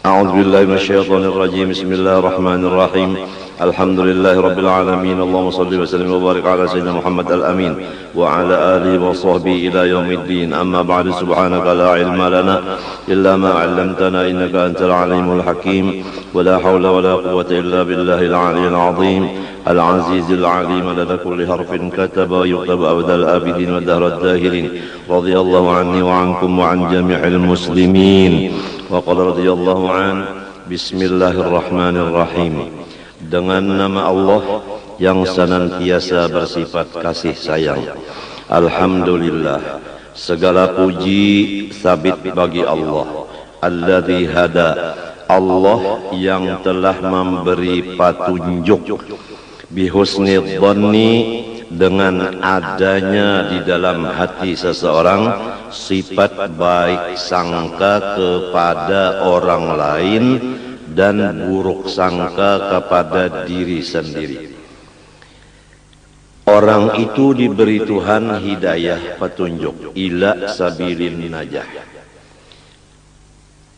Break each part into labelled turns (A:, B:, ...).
A: أعوذ بالله من الشيطان الرجيم. بسم الله الرحمن الرحيم. الحمد لله رب العالمين. اللهم صل وسلم وبارك على سيدنا محمد الأمين وعلى آله وصحبه إلى يوم الدين. أما بعد، سبحانك لا علم لنا إلا ما علمتنا إنك أنت العليم الحكيم. ولا حول ولا قوة إلا بالله العلي العظيم العزيز العليم. لدى كل حرف كتب ويكتب أبدا الآبدين ودهر الداهرين. رضي الله عني وعنكم وعن جميع المسلمين. وقال رضي الله عنه. Bismillahirrahmanirrahim. Dengan nama Allah yang senantiasa bersifat kasih sayang. Alhamdulillah, segala puji sabit bagi Allah. Alladzi hada, Allah yang telah memberi petunjuk. Bihusni dhanni, dengan adanya di dalam hati seseorang sifat baik sangka kepada orang lain dan buruk sangka kepada diri sendiri. Orang itu diberi Tuhan hidayah, petunjuk, ila sabilin najah,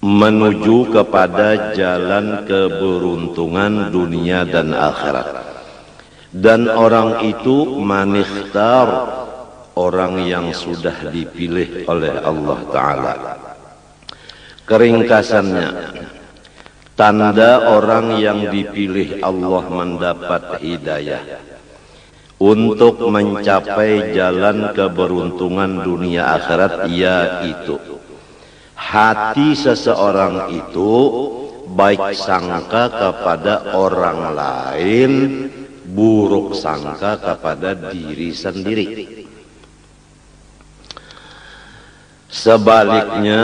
A: menuju kepada jalan keberuntungan dunia dan akhirat. Dan orang itu manikhtar, orang yang sudah dipilih oleh Allah Ta'ala. Keringkasannya, tanda orang yang dipilih Allah mendapat hidayah untuk mencapai jalan keberuntungan dunia akhirat, yaitu hati seseorang itu baik sangka kepada orang lain, buruk sangka kepada diri sendiri. Sebaliknya,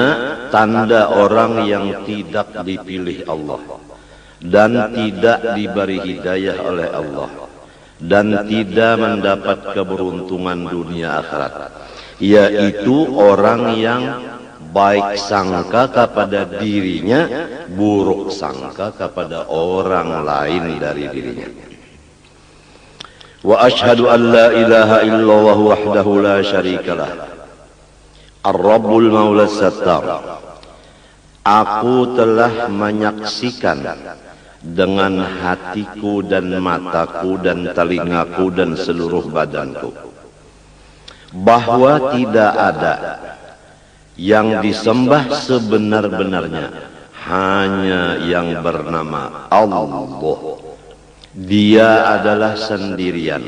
A: tanda orang yang tidak dipilih Allah dan tidak diberi hidayah oleh Allah dan tidak mendapat keberuntungan dunia akhirat, yaitu orang yang baik sangka kepada dirinya, buruk sangka kepada orang lain dari dirinya. Wa ashhadu an la ilaha illallah wahdahu la syarikalah, Ar-Rabbul Maula Sattar. Aku telah menyaksikan dengan hatiku dan mataku dan telingaku dan seluruh badanku bahwa tidak ada yang disembah sebenar-benarnya, hanya yang bernama Allah. Dia adalah sendirian,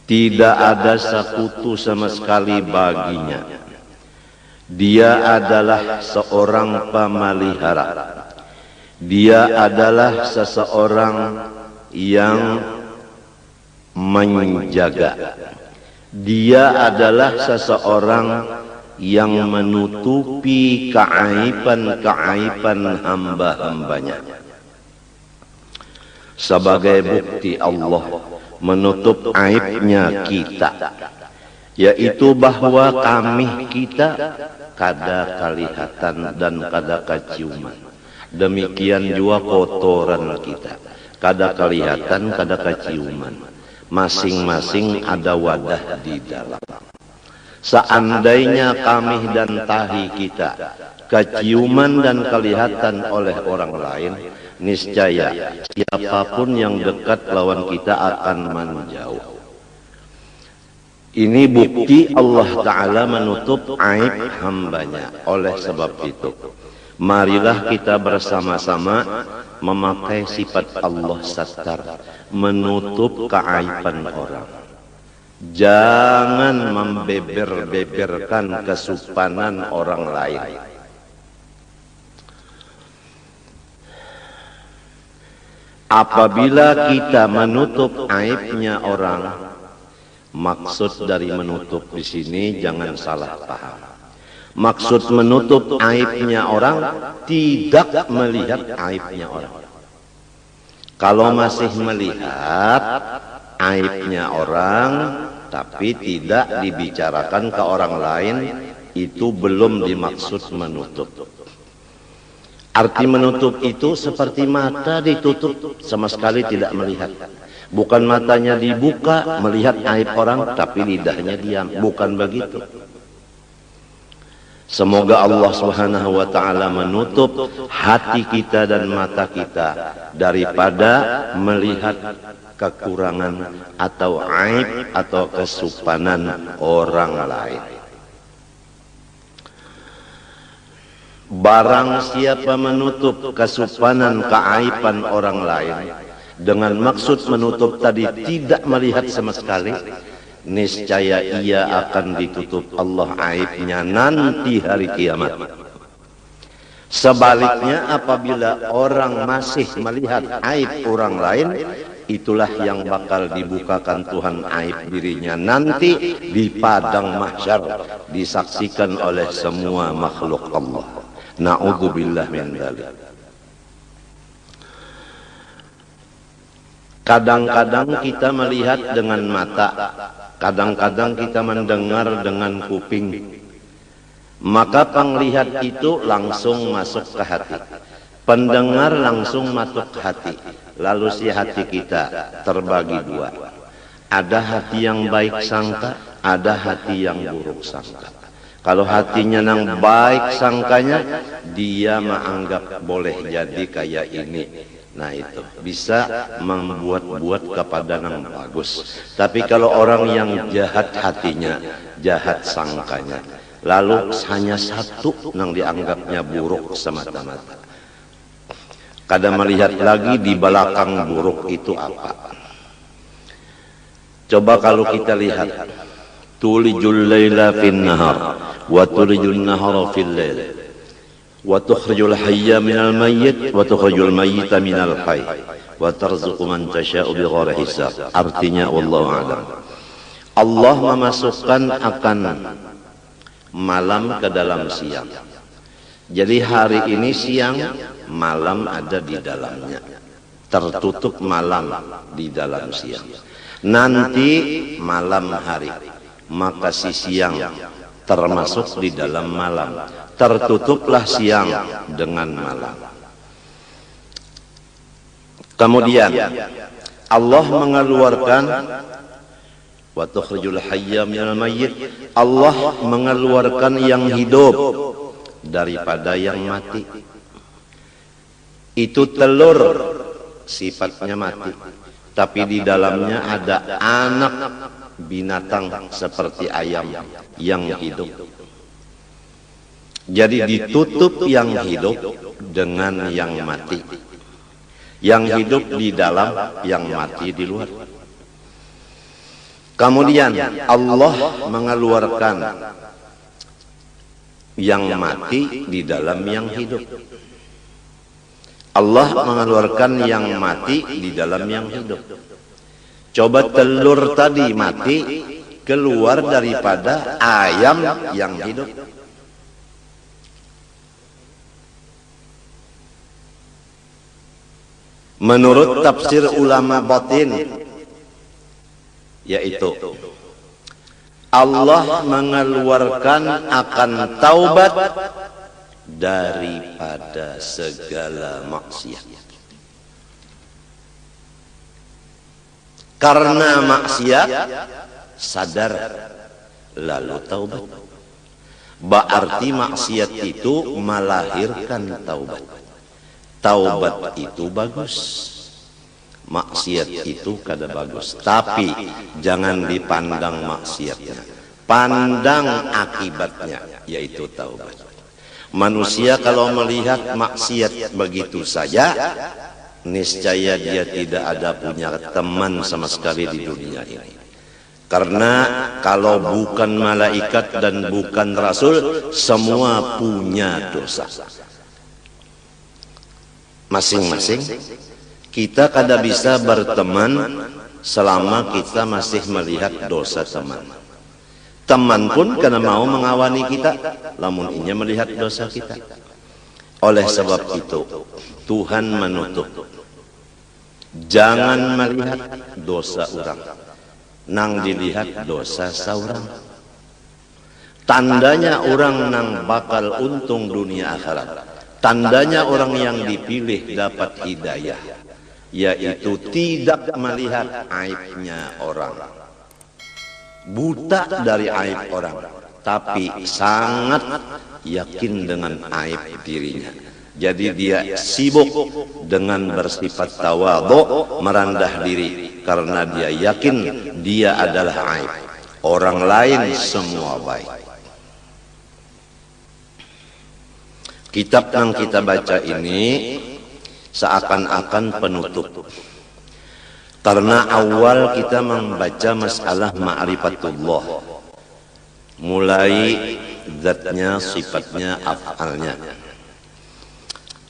A: tidak ada sekutu sama sekali baginya. Dia adalah seorang pemelihara. Dia adalah seseorang yang menjaga. Dia adalah seseorang yang menutupi keaiban-keaiban hamba-hambanya. Sebagai bukti Allah menutup aibnya kita, yaitu bahwa kami kita kada kelihatan dan kada keciuman. Demikian juga kotoran kita, kada kelihatan, kada keciuman. Masing-masing ada wadah di dalam. Seandainya kami dan tahi kita keciuman dan kelihatan oleh orang lain, niscaya siapapun yang dekat lawan kita akan menjauh. Ini bukti Allah Ta'ala menutup aib hambanya. Oleh sebab itu, marilah kita bersama-sama memakai sifat Allah Sattar, menutup keaiban orang. Jangan membeber-beberkan kesupanan orang lain. Apabila kita menutup aibnya orang, maksud dari menutup di sini jangan salah paham. Maksud menutup aibnya orang tidak melihat aibnya orang. Kalau masih melihat aibnya orang tapi tidak dibicarakan ke orang lain, itu belum dimaksud menutup. Arti menutup itu seperti mata ditutup, sama sekali tidak melihat. Bukan matanya dibuka melihat aib orang tapi lidahnya diam, bukan begitu. Semoga Allah Subhanahu wa taala menutup hati kita dan mata kita daripada melihat kekurangan atau aib atau kesupanan orang lain. Barang siapa menutup kesupanan keaiban orang lain dengan maksud menutup tadi tidak melihat sama sekali, niscaya ia akan ditutup Allah aibnya nanti hari kiamat. Sebaliknya, apabila orang masih melihat aib orang lain, itulah yang bakal dibukakan Tuhan aib dirinya nanti di padang mahsyar, disaksikan oleh semua makhluk Allah. Na'udzubillah min dzalik. Kadang-kadang kita melihat dengan mata, kadang-kadang kita mendengar dengan kuping. Maka penglihat itu langsung masuk ke hati, pendengar langsung masuk ke hati. Lalu si hati kita terbagi dua. Ada hati yang baik sangka, ada hati yang buruk sangka. Kalau hatinya yang baik sangkanya, dia menganggap boleh jadi kayak ini. Nah itu bisa membuat-buat kepada yang bagus. Tapi kalau orang yang jahat hatinya, jahat sangkanya, lalu hanya satu yang dianggapnya buruk semata-mata. Kadang melihat lagi di belakang buruk itu apa. Coba kalau kita lihat, tulijul laila fin nahar wa tulijul nahara fil lail wa tukhrijul hayya minal mayyit wa tukhrijul mayyita minal hayy wa tarzuqu man tasha'u bighairi hisab. Artinya wallahu a'lam. Allah memasukkan akan malam ke dalam siang. Jadi hari ini siang, malam ada di dalamnya. Tertutup malam di dalam siang. Nanti malam hari, maka si siang termasuk di dalam malam. Tertutuplah siang dengan malam. Kemudian Allah mengeluarkan wa tukhrijul hayya minal mayyit. Allah mengeluarkan yang hidup daripada yang mati. Itu telur sifatnya mati, tapi di dalamnya ada anak binatang seperti ayam yang hidup. Jadi ditutup yang hidup dengan yang mati. Yang hidup di dalam, yang mati di luar. Kemudian Allah mengeluarkan yang mati di dalam yang hidup. Allah mengeluarkan yang mati di dalam yang hidup. Coba telur tadi mati keluar daripada ayam yang hidup. Menurut tafsir ulama batin, yaitu Allah mengeluarkan akan taubat daripada segala maksiat. Karena maksiat sadar lalu taubat. Berarti maksiat itu melahirkan taubat. Taubat itu bagus, maksiat itu kada bagus. Tapi jangan dipandang maksiatnya, pandang akibatnya, yaitu taubat. Manusia kalau melihat maksiat begitu saja, niscaya dia tidak ada punya teman sama sekali di dunia ini. Karena kalau bukan malaikat dan bukan rasul, semua punya dosa. Masing-masing kita kada bisa berteman selama kita masih melihat dosa teman. Teman pun kada mau mengawani kita lamun inya melihat dosa kita. Oleh sebab itu Tuhan menutup. Jangan melihat dosa orang, nang dilihat dosa saurang. Tandanya orang nang bakal untung dunia akhirat, tandanya orang yang dipilih dapat hidayah, yaitu tidak melihat aibnya orang, buta dari aib orang, tapi sangat yakin dengan aib dirinya. Jadi dia sibuk dengan bersifat tawadhu, merendah diri, karena dia yakin dia adalah aib. Orang lain semua baik. Kitab yang kita baca ini seakan-akan penutup. Karena awal kita membaca masalah ma'rifatullah, mulai zatnya, sifatnya, af'alnya,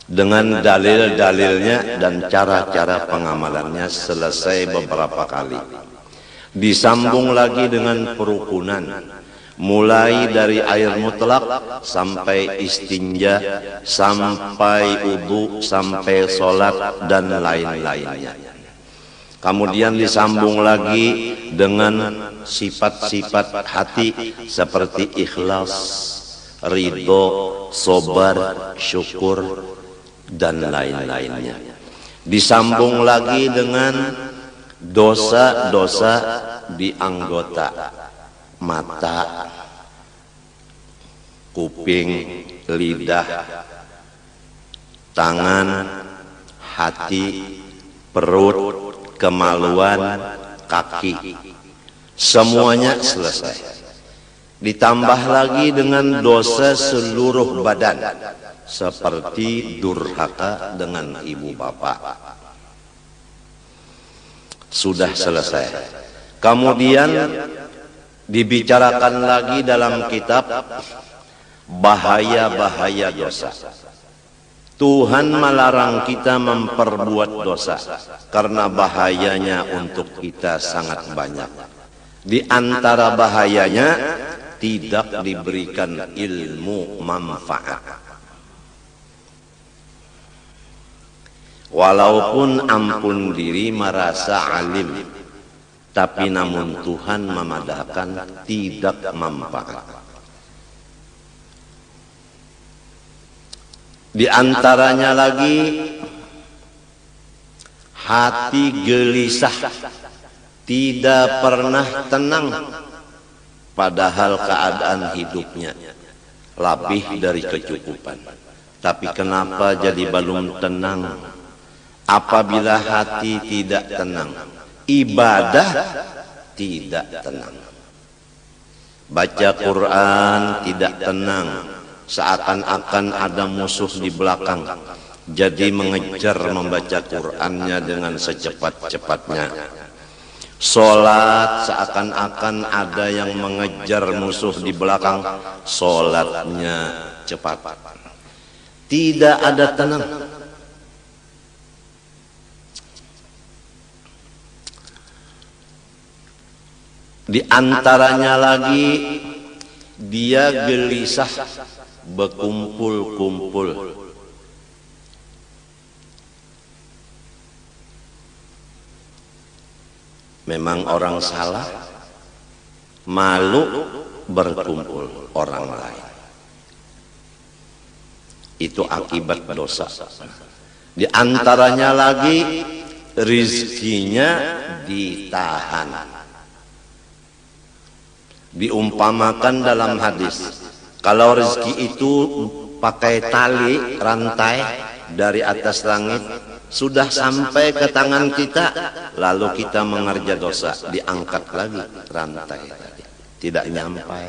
A: dengan dalil-dalilnya dan cara-cara pengamalannya selesai beberapa kali. Disambung lagi dengan perukunan, mulai dari air mutlak sampai istinja, sampai wudu, sampai sholat dan lain-lainnya. Kemudian disambung lagi dengan sifat-sifat hati seperti ikhlas, ridho, sabar, syukur dan lain-lainnya. Disambung lagi dengan dosa-dosa di anggota mata, kuping, lidah, tangan, hati, perut, kemaluan, kaki, semuanya selesai. Ditambah lagi dengan dosa seluruh badan, seperti durhaka dengan ibu bapak. Sudah selesai. Kemudian dibicarakan lagi dalam kitab bahaya-bahaya dosa. Tuhan melarang kita memperbuat dosa karena bahayanya untuk kita sangat banyak. Di antara bahayanya tidak diberikan ilmu manfaat. Walaupun ampun diri merasa alim, tapi namun Tuhan memadahkan tidak manfaat. Di antaranya lagi hati gelisah, tidak pernah tenang, padahal keadaan hidupnya lebih dari kecukupan. Tapi kenapa jadi belum tenang? Apabila hati tidak tenang, ibadah tidak tenang, baca Quran tidak tenang, seakan-akan ada musuh di belakang, jadi mengejar membaca Qur'annya dengan secepat-cepatnya. Sholat seakan-akan ada yang mengejar musuh di belakang, sholatnya cepat. Tidak ada tenang. Di antaranya lagi dia gelisah, berkumpul-kumpul. Memang orang salah, malu berkumpul orang lain. Itu akibat dosa. Di antaranya lagi rizkinya ditahan. Diumpamakan dalam hadis, kalau rezeki itu pakai tali rantai dari atas langit, sudah sampai ke tangan kita, lalu kita mengerja dosa, diangkat lagi rantai tadi, tidak nyampai.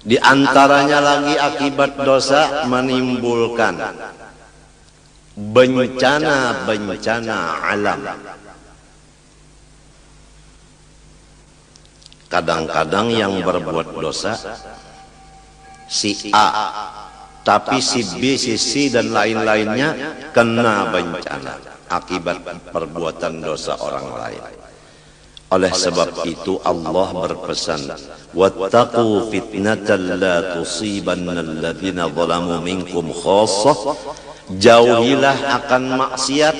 A: Di antaranya lagi akibat dosa menimbulkan bencana-bencana alam. Kadang-kadang yang berbuat dosa si A, tapi si B, si C dan lain-lainnya kena bencana akibat perbuatan dosa orang lain. Oleh sebab itu Allah berpesan, wattaqu fitnatan la tusibanna alladziina zalamu minkum khassah. Jauhilah akan maksiat,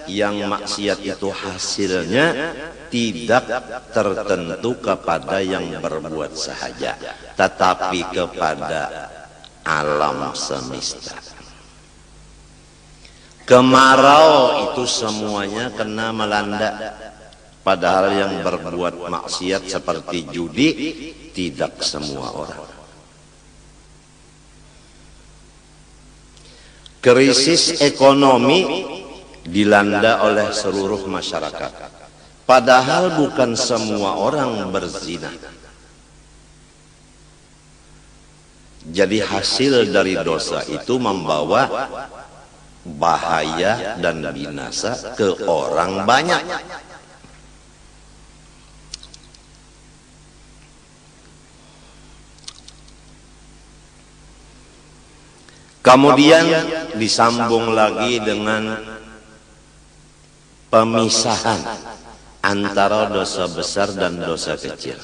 A: yang maksiat itu hasilnya tidak tertentu kepada yang berbuat sahaja, tetapi kepada alam semesta. Kemarau itu semuanya kena melanda. Padahal yang berbuat maksiat seperti judi tidak semua orang. Krisis ekonomi dilanda oleh seluruh masyarakat. Padahal bukan semua orang berzina. Jadi hasil dari dosa itu membawa bahaya dan binasa ke orang banyak. Kemudian disambung lagi dengan pemisahan antara dosa besar dan dosa kecil.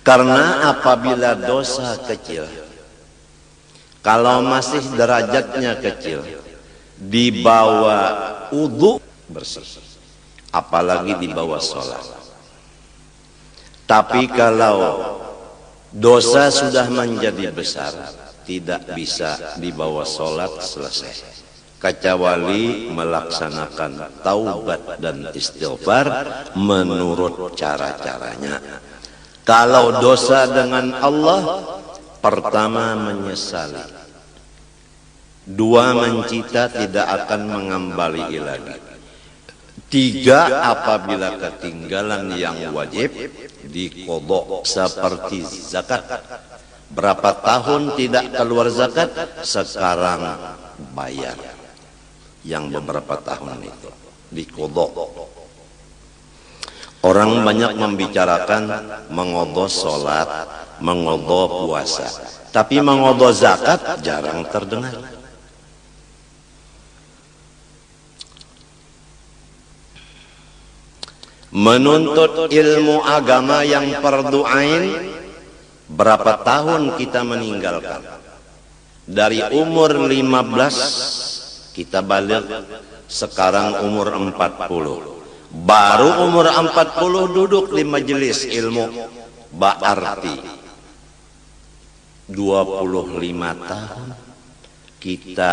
A: Karena apabila dosa kecil, kalau masih derajatnya kecil, dibawa wudu bersih, apalagi dibawa sholat. Tapi kalau dosa sudah menjadi besar, tidak bisa dibawa sholat selesai, kecuali melaksanakan taubat dan istighfar menurut cara-caranya. Kalau dosa dengan Allah, pertama menyesali, dua mencita tidak akan mengembali lagi, tiga apabila ketinggalan yang wajib diqodho seperti zakat. Berapa tahun tidak keluar zakat, sekarang bayar yang beberapa tahun itu diqodho. Orang banyak membicarakan mengodho sholat, mengodho puasa, tapi mengodho zakat jarang terdengar. Menuntut ilmu agama yang fardu ain, berapa tahun kita meninggalkan? Dari umur 15 kita balik, sekarang umur 40. Baru umur 40 duduk di majelis ilmu, berarti 25 tahun kita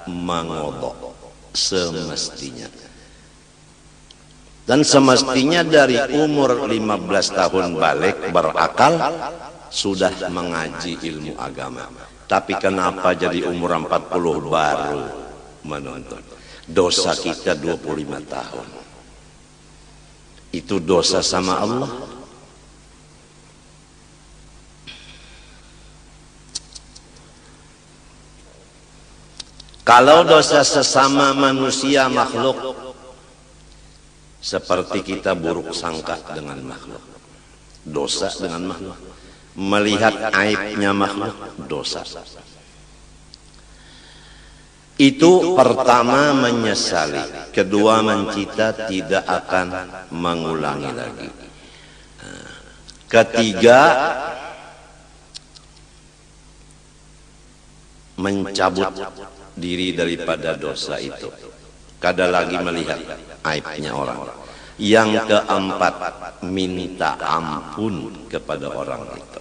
A: mengodho semestinya. Dan semestinya dari umur 15 tahun balik berakal, sudah mengaji ilmu agama. Tapi kenapa jadi umur 40 baru menuntut? Dosa kita 25 tahun. Itu dosa sama Allah. Kalau dosa sesama manusia makhluk, seperti kita buruk sangka dengan makhluk, dosa dengan makhluk. Melihat aibnya makhluk, dosa. Itu pertama menyesali, kedua mencita tidak akan mengulangi lagi, ketiga mencabut diri daripada dosa itu, kada lagi melihat aibnya orang. Yang keempat, minta ampun kepada orang itu.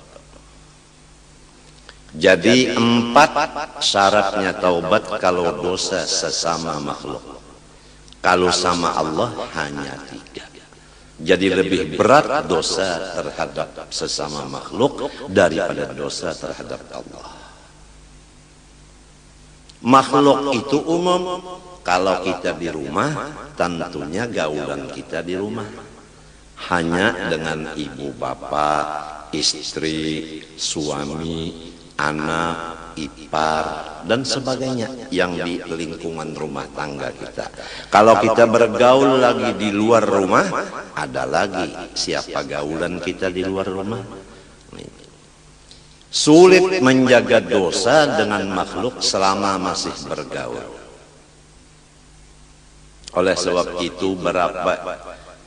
A: Jadi 4 syaratnya taubat kalau dosa sesama makhluk. Kalau sama Allah hanya 3. Jadi lebih berat dosa terhadap sesama makhluk daripada dosa terhadap Allah. Makhluk itu umum. Kalau kita di rumah, tentunya gaulan kita di rumah hanya dengan ibu bapak, istri, suami, anak, ipar, dan sebagainya yang di lingkungan rumah tangga kita. Kalau kita bergaul lagi di luar rumah, ada lagi siapa gaulan kita di luar rumah. Sulit menjaga dosa dengan makhluk selama masih bergaul. Oleh sebab itu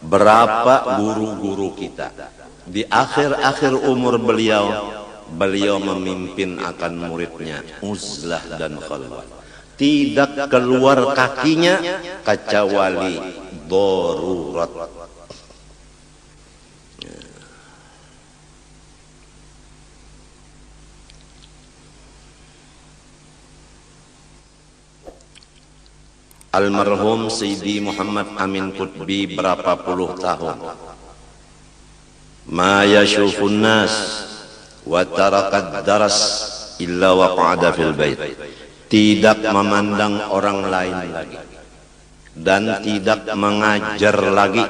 A: berapa guru-guru kita di akhir-akhir umur beliau memimpin akan muridnya uzlah dan khalwat, tidak keluar kakinya kecuali darurat. almarhum Sayyidi Muhammad Amin Qutbi berapa puluh tahun. Ma yashufun nas wa tarakad daras illa waqa'ada fil bait. Tidak memandang orang lain lagi dan tidak mengajar lagi,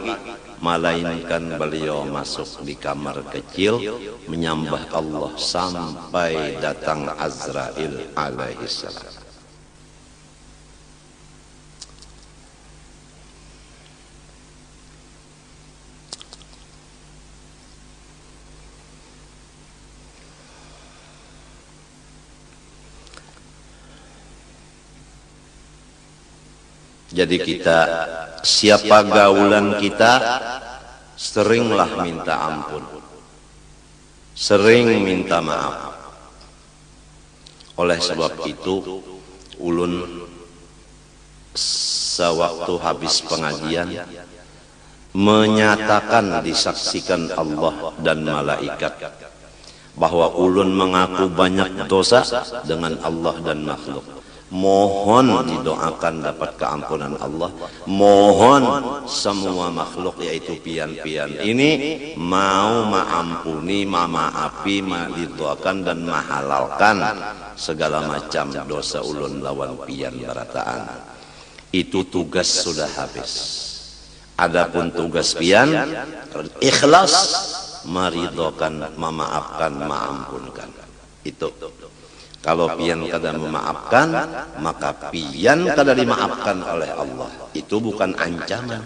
A: melainkan beliau masuk di kamar kecil menyembah Allah sampai datang Azrail alaihissalam. Jadi kita, siapa gaulan kita, seringlah minta ampun, sering minta maaf. Oleh sebab itu, ulun sewaktu habis pengajian menyatakan, disaksikan Allah dan malaikat bahwa ulun mengaku banyak dosa dengan Allah dan makhluk. Mohon didoakan dapat keampunan Allah. Mohon semua makhluk yaitu pian-pian ini mau maampuni, mamaapi, didoakan dan mahalalkan segala macam dosa ulun lawan pian barataan. Itu tugas sudah habis. Adapun tugas pian ikhlas meridokan, memaafkan, maampunkan. Itu. Kalau pian kada memaafkan, maka pian kada dimaafkan oleh Allah. Itu bukan ancaman.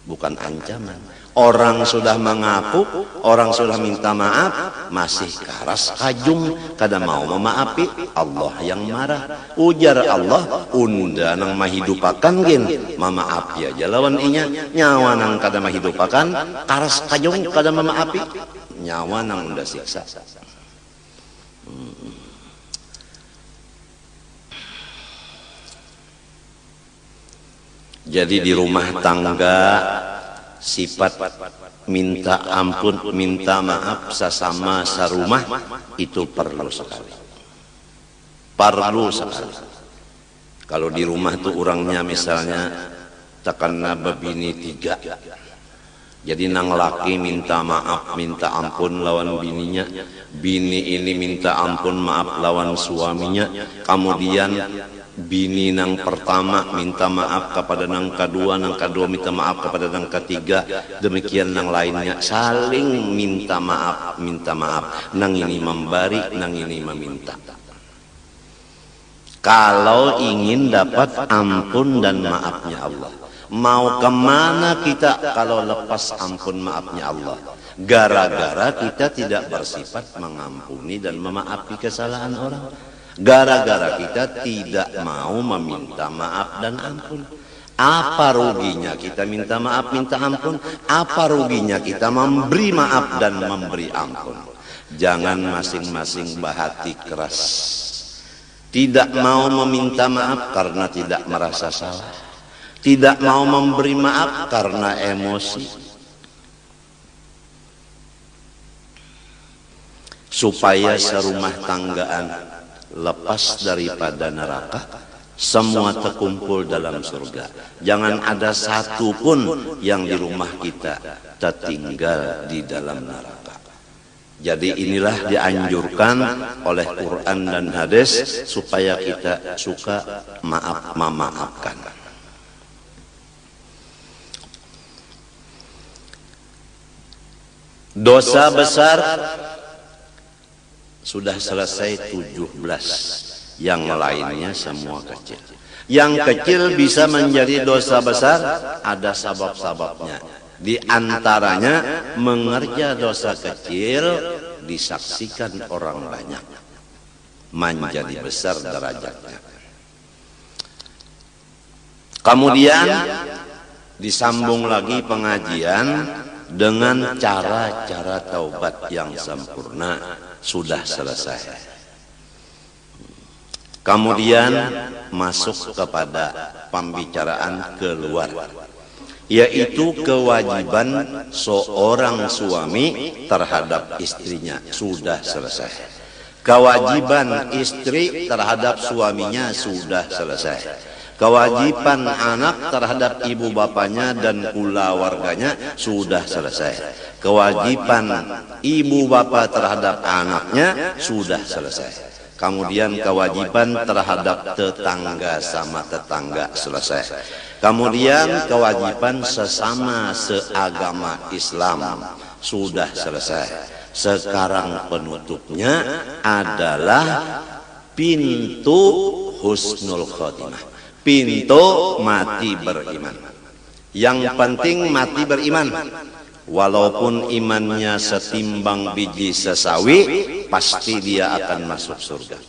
A: Bukan ancaman. Orang sudah mengaku, orang sudah minta maaf, masih karas kajung, kada mau memaafi, Allah yang marah. Ujar Allah, unda nang mahidupakan gin, mamaaf ya jalawan inya, nyawa nang kada mahidupakan, karas kajung kada memaafi, nyawa nang unda siksa. Jadi di rumah tangga sifat minta ampun, minta maaf sesama sarumah itu perlu sekali. Perlu sekali. Kalau di rumah tuh orangnya misalnya takana babini 3. Jadi nang laki minta maaf, minta ampun lawan bininya, bini ini minta ampun maaf lawan suaminya, kemudian bini nang pertama minta maaf kepada nang kedua minta maaf kepada nang ketiga, demikian nang lainnya saling minta maaf, nang ini memberi, nang ini meminta. Kalau ingin dapat ampun dan maafnya Allah, mau kemana kita kalau lepas ampun maafnya Allah? Gara-gara kita tidak bersifat mengampuni dan memaafi kesalahan orang. Gara-gara kita tidak mau meminta maaf dan ampun. Apa ruginya kita minta maaf, minta ampun? Apa ruginya kita memberi maaf dan memberi ampun? Jangan masing-masing bahati keras. Tidak mau meminta maaf karena tidak merasa salah. Tidak mau memberi maaf karena emosi. Supaya serumah tanggaan lepas daripada neraka, semua terkumpul dalam surga. Jangan ada satu pun yang di rumah kita tertinggal di dalam neraka. Jadi inilah dianjurkan oleh Quran dan hadis supaya kita suka memaafkan. Dosa besar sudah selesai 17, yang lainnya semua kecil. Yang kecil bisa menjadi dosa besar, ada sabab-sababnya. Di antaranya mengerja dosa kecil disaksikan orang banyak, menjadi besar derajatnya. Kemudian disambung lagi pengajian dengan cara-cara taubat yang sempurna. Sudah selesai. Kemudian masuk kepada pembicaraan keluar, yaitu kewajiban seorang suami terhadap istrinya. Sudah selesai. Kewajiban istri terhadap suaminya sudah selesai. Kewajiban anak terhadap ibu bapanya dan keluarganya sudah selesai. Kewajiban ibu bapak terhadap anaknya sudah selesai. Kemudian kewajiban terhadap tetangga sama tetangga selesai. Kemudian kewajiban sesama seagama Islam sudah selesai. Sekarang penutupnya adalah pintu husnul khotimah. Pintu mati beriman. Yang penting mati beriman. Walaupun imannya setimbang biji sesawi, pasti dia akan masuk surga.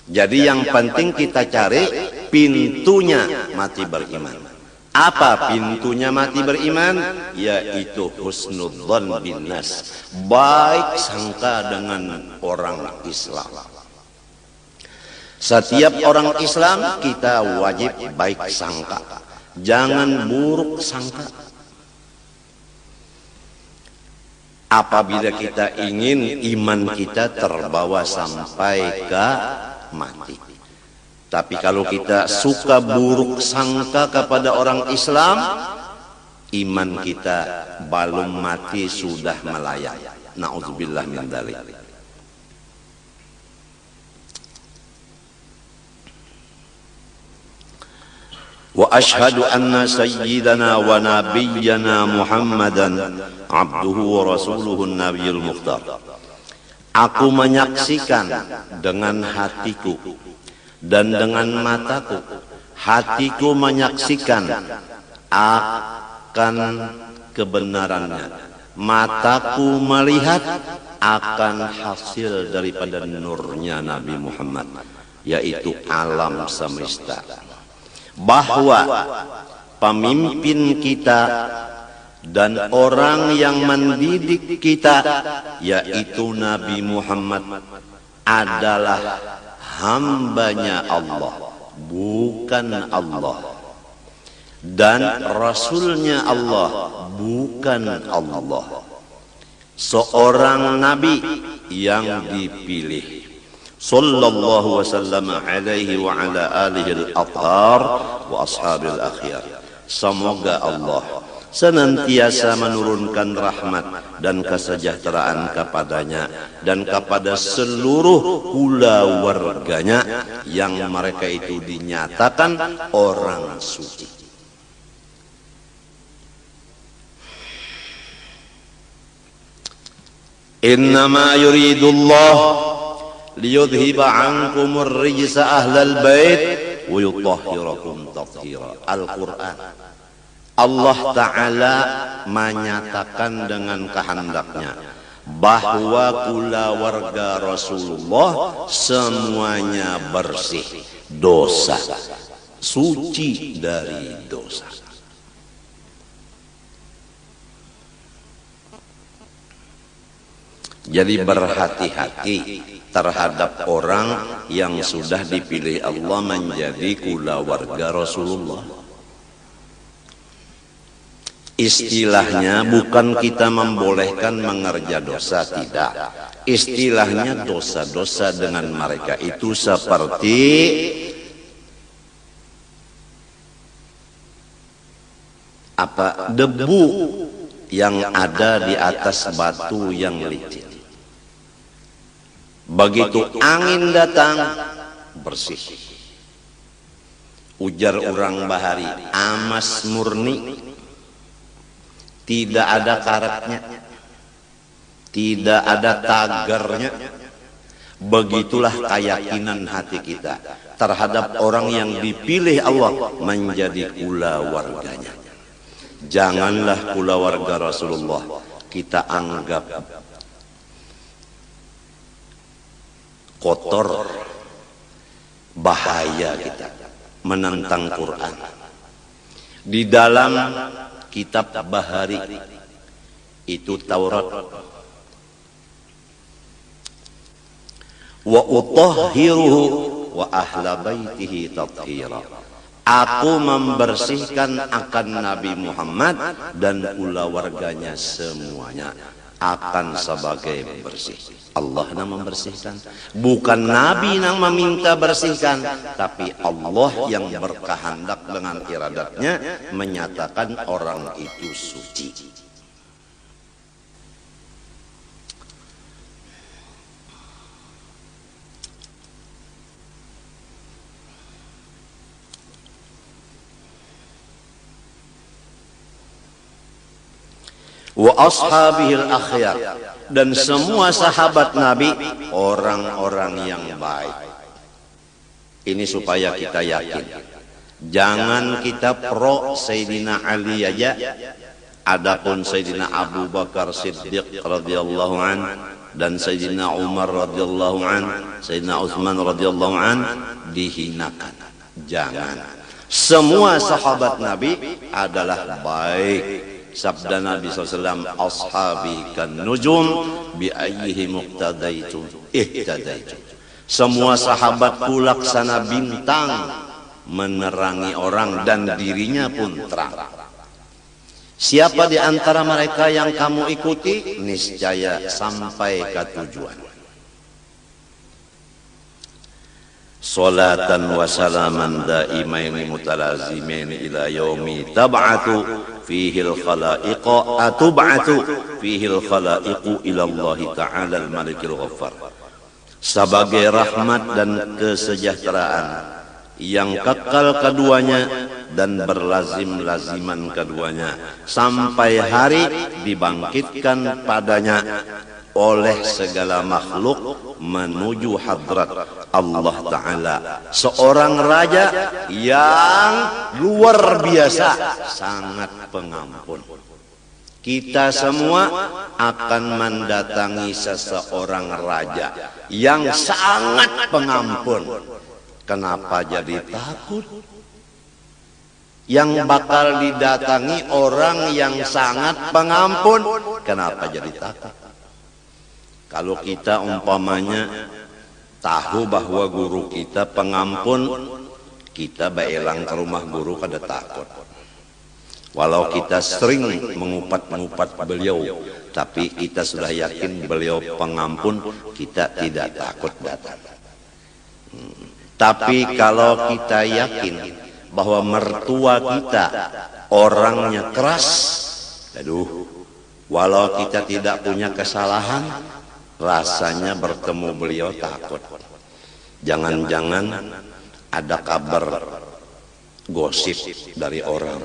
A: Jadi yang penting kita cari pintunya mati beriman. Apa pintunya mati beriman? Yaitu husnudzon bin nas, baik sangka dengan orang Islam. Setiap orang Islam kita wajib baik sangka, jangan buruk sangka. Apabila kita ingin iman kita terbawa sampai ke mati. Tapi kalau kita suka buruk sangka kepada orang Islam, iman kita belum mati sudah melayang. Na'udzubillah min dzalik. Wa ashhadu anna sayyidana wa nabiyyana Muhammadan abduhu wa rasuluhu nabiyul mukhtar. Aku menyaksikan dengan hatiku dan dengan mataku. Hatiku menyaksikan akan kebenarannya. Mataku melihat akan hasil daripada nurnya Nabi Muhammad, yaitu alam semesta. Bahwa pemimpin kita dan orang yang mendidik kita, yaitu Nabi Muhammad, adalah hambanya Allah, bukan Allah, dan Rasulnya Allah, bukan Allah. Seorang Nabi yang dipilih, sallallahu wasallam alaihi wa ala alihi al-athhar wa ashabil akhyar. Semoga Allah senantiasa menurunkan rahmat dan kesejahteraan kepadanya dan kepada seluruh keluarganya yang mereka itu dinyatakan orang suci. Innama yuridullah liyudhiba ankumur rijsa ahlal bait wa yutahhirakum tathira. Al-Quran. Allah Ta'ala menyatakan dengan kehendaknya bahwa keluarga Rasulullah semuanya bersih dosa, suci dari dosa. Jadi berhati-hati terhadap orang yang sudah dipilih Allah menjadi keluarga Rasulullah. Istilahnya bukan kita membolehkan mengerja dosa, tidak. Istilahnya dosa-dosa dengan mereka itu seperti apa? Debu yang ada di atas batu yang licin. Begitu angin datang, bersih. Ujar orang Bahari, amas murni, tidak ada karatnya, tidak ada tagarnya. Begitulah keyakinan hati kita terhadap orang yang dipilih Allah menjadi keluarganya. Janganlah keluarga Rasulullah kita anggap kotor, bahaya kita menentang Quran. Di dalam kitab Bahari itu Taurat, wa utahhiruhu wa ahla baitihi tathira. Aku membersihkan akan Nabi Muhammad dan keluarganya semuanya. akan sebagai bersih. Allah yang membersihkan, bukan Nabi yang meminta bersihkan, tapi Allah yang berkehendak dengan iradatnya menyatakan orang itu suci. Wa ashabihil akhyar, dan semua sahabat Nabi orang-orang yang baik. Ini supaya kita yakin, jangan kita pro Sayyidina Ali aja, adapun Sayyidina Abu Bakar Siddiq radhiyallahu an dan Sayyidina Umar radhiyallahu an, Sayyidina Utsman radhiyallahu an dihinakan. Jangan. Semua sahabat Nabi adalah baik. Sabda Nabi SAW, ashabi kan nujum bi ayyihi muqtadaitu ihtadaitu. Semua sahabatku laksana bintang menerangi orang dan dirinya pun terang. Siapa di antara mereka yang kamu ikuti, niscaya sampai ke tujuan. Salatan wa salaman daimaini mutalazimaini ila yaumi tab'atu fihi al-khalaiqa atub'atu fihi al-khalaiqu ila Allah ta'ala al-malikil ghaffar. Sebagai rahmat dan kesejahteraan yang kekal keduanya dan berlazim-laziman keduanya sampai hari dibangkitkan padanya oleh segala makhluk menuju hadrat Allah Ta'ala, seorang raja yang luar biasa, sangat pengampun. Kita semua akan mendatangi seseorang raja yang sangat pengampun. Kenapa jadi takut? Yang bakal didatangi orang yang sangat pengampun, kenapa jadi takut? Kalau kita umpamanya tahu bahwa guru kita pengampun, kita baelang ke rumah guru kada takut. Walau kita sering mengupat-ngupat beliau, tapi kita sudah yakin beliau pengampun, kita tidak takut datang. Tapi kalau kita yakin bahwa mertua kita orangnya keras, aduh, walau kita tidak punya kesalahan, rasanya bertemu beliau takut. Jangan-jangan ada kabar gosip dari orang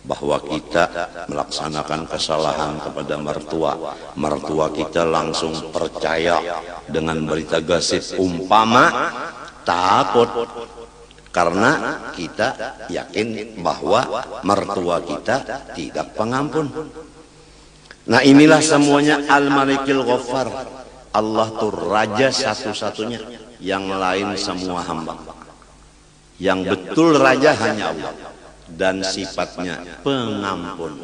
A: bahwa kita melaksanakan kesalahan kepada mertua. Mertua kita langsung percaya dengan berita gosip, umpama takut karena kita yakin bahwa mertua kita tidak pengampun. Nah, inilah semuanya Al-Malikil Ghaffar. Allah tuh raja satu-satunya, yang lain semua hamba. Yang betul raja hanya Allah, dan sifatnya pengampun.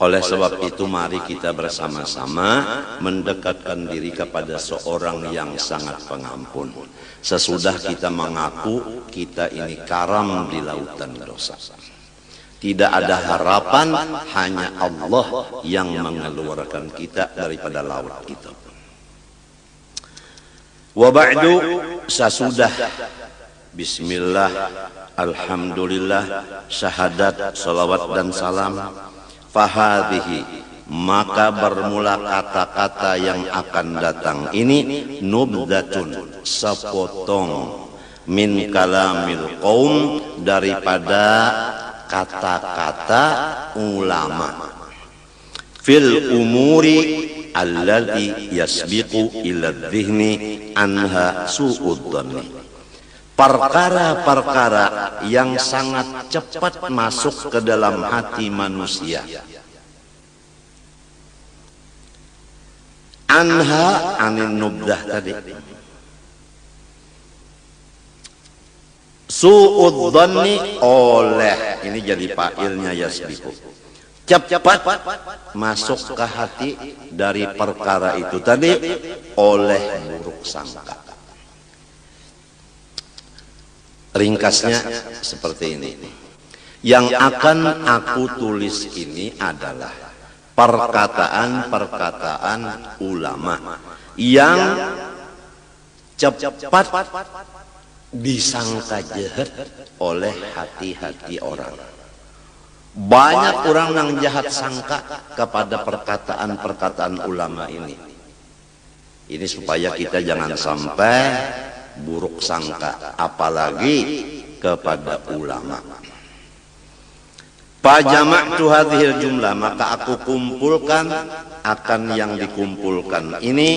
A: Oleh sebab itu mari kita bersama-sama mendekatkan diri kepada seorang yang sangat pengampun. Sesudah kita mengaku kita ini karam di lautan dosa. Tidak ada harapan, hanya Allah yang mengeluarkan kita daripada laut itu. Wa ba'du, sesudah bismillah, alhamdulillah, syahadat, salawat dan salam, fahadhihi, maka bermula kata-kata yang akan datang ini nubdatun, sepotong min kalamil qaum, daripada kata-kata ulama fil umuri allati yasbiqu ila dhihni anha su'uddhanni, perkara-perkara yang sangat cepat masuk ke dalam hati manusia. Anha anin nubdah tadi, su'uddhanni oleh, ini jadi fa'ilnya yasbiqu, cepat masuk ke hati dari perkara itu tadi oleh buruk sangka. Ringkasnya seperti ini. Yang akan aku tulis ini adalah
B: perkataan-perkataan ulama yang cepat disangka jahat oleh hati-hati orang. Banyak orang yang jahat sangka kepada perkataan-perkataan ulama ini. Ini supaya kita jangan sampai buruk sangka, apalagi kepada ulama. Fajama'tu hadhil jumlah, maka aku kumpulkan akan yang dikumpulkan ini.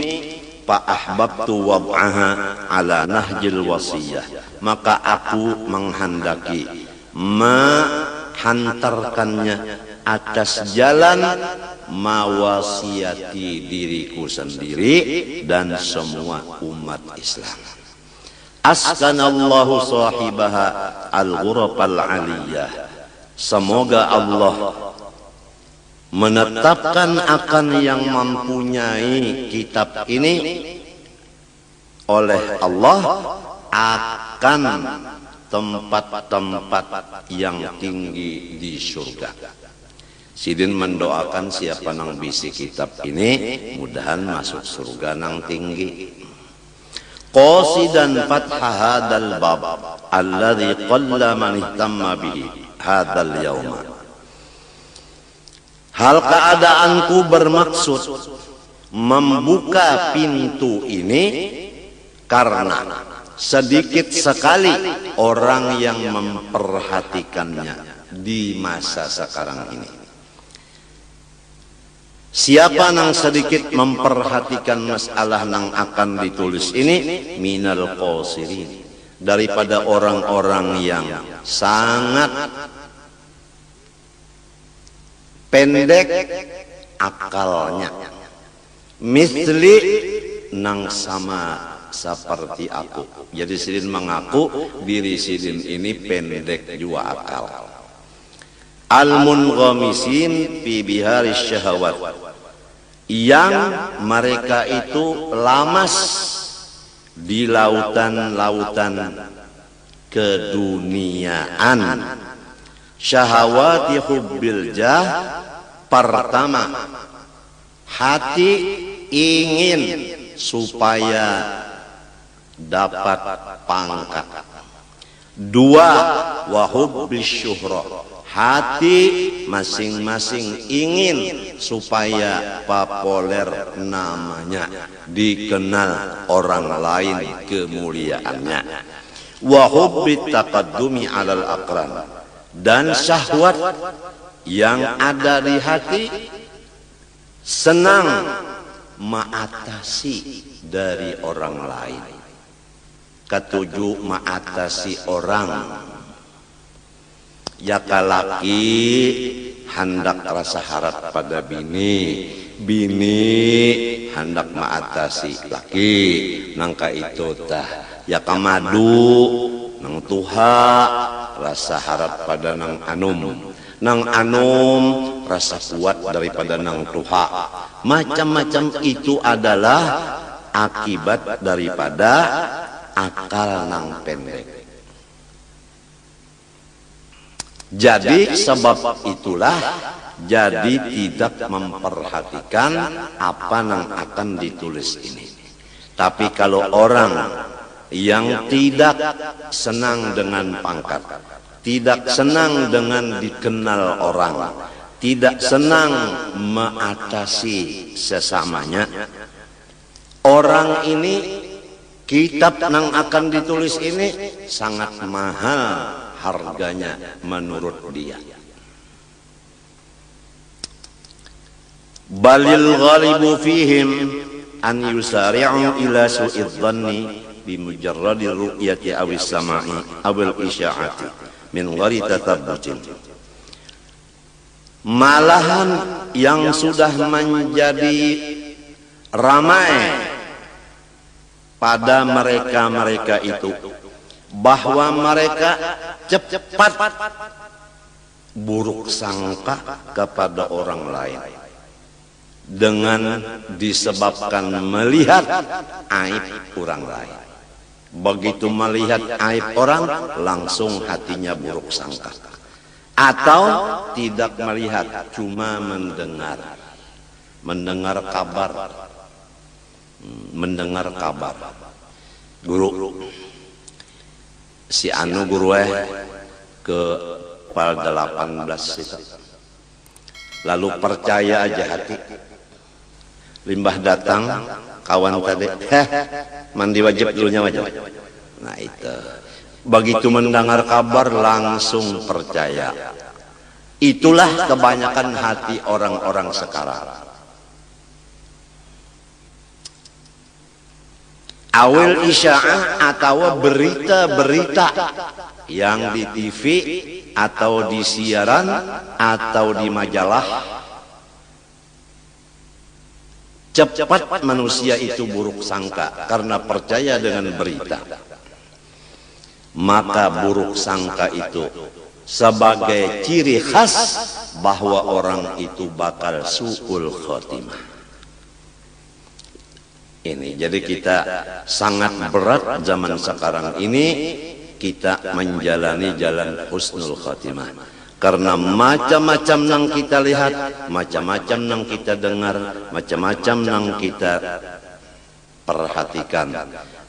B: Fa'ahbabtu wad'aha ala nahjil wasiyah, maka aku menghendaki menghantarkannya atas jalan mawasiyati diriku sendiri dan semua umat Islam. Askanallahu sahibaha al-ghurafal aliyah, semoga Allah menetapkan akan yang mempunyai kitab ini oleh Allah akan tempat-tempat yang tinggi di surga. Sidin mendoakan siapa nang bisi kitab ini mudahan masuk surga nang tinggi. Qasidan fatha hadzal bab alladzi qalla man ihtamma bihi hadzal yauma. Hal keadaanku bermaksud membuka pintu ini karena sedikit sekali orang yang memperhatikannya di masa sekarang ini. Siapa nang sedikit memperhatikan masalah nang akan ditulis ini? Minal qasirin, daripada orang-orang yang sangat pendek akalnya, misli nang sama seperti aku. Jadi sidin mengaku diri sidin ini pendek juga akal. Al-munghamisin fi biharis syahawat, yang mereka itu lamas di lautan-lautan keduniaan. Syahawati hubbil jah, pertama hati ingin supaya dapat pangkat. Dua, wa hubbis syuhra, hati masing-masing ingin supaya populer namanya, dikenal orang lain kemuliaannya. Wa hubbit taqaddumi 'alal aqran, dan syahwat yang ada di hati senang mengatasi dari orang lain. Ketujuh, mengatasi orang. Ya kalaki hendak rasa harap pada bini, bini hendak mengatasi laki, nangka itu tah ya kamadu nang tuha rasa harap pada nang anum rasa kuat daripada nang tuha. Macam-macam itu adalah akibat daripada akal nang pendek. Jadi sebab itulah jadi tidak memperhatikan apa yang akan ditulis ini. Tapi kalau orang yang tidak senang dengan pangkat, tidak senang dengan dikenal orang, tidak senang mengatasi sesamanya, orang ini kitab yang akan ditulis ini sangat mahal harganya menurut dia. Balil ghalibu fihim an yusari'u ila su'idh dhanni bi mujarradi ru'yati awis sama'i awil isya'ati min ghairi tatabbutin. Malahan yang sudah menjadi ramai pada mereka-mereka itu bahwa mereka cepat buruk sangka kepada orang lain dengan disebabkan melihat aib orang lain. Begitu melihat aib orang langsung hatinya buruk sangka, atau tidak melihat cuma mendengar mendengar kabar, mendengar kabar. Guru, si anu guru ke pal 18 itu. Lalu percaya aja hati. Limbah datang, kawan tadi, mandi wajib dulunya wajib. Nah itu, begitu mendengar kabar langsung percaya. Itulah kebanyakan hati orang-orang sekarang. Awil isya'ah atau berita-berita yang di TV atau di siaran atau di majalah, cepat manusia itu buruk sangka karena percaya dengan berita. Maka buruk sangka itu sebagai ciri khas bahwa orang itu bakal su'ul khotimah. Ini jadi kita sangat berat zaman sekarang ini kita menjalani jalan husnul khotimah. Karena macam-macam yang kita lihat, macam-macam yang kita dengar, macam-macam yang kita perhatikan,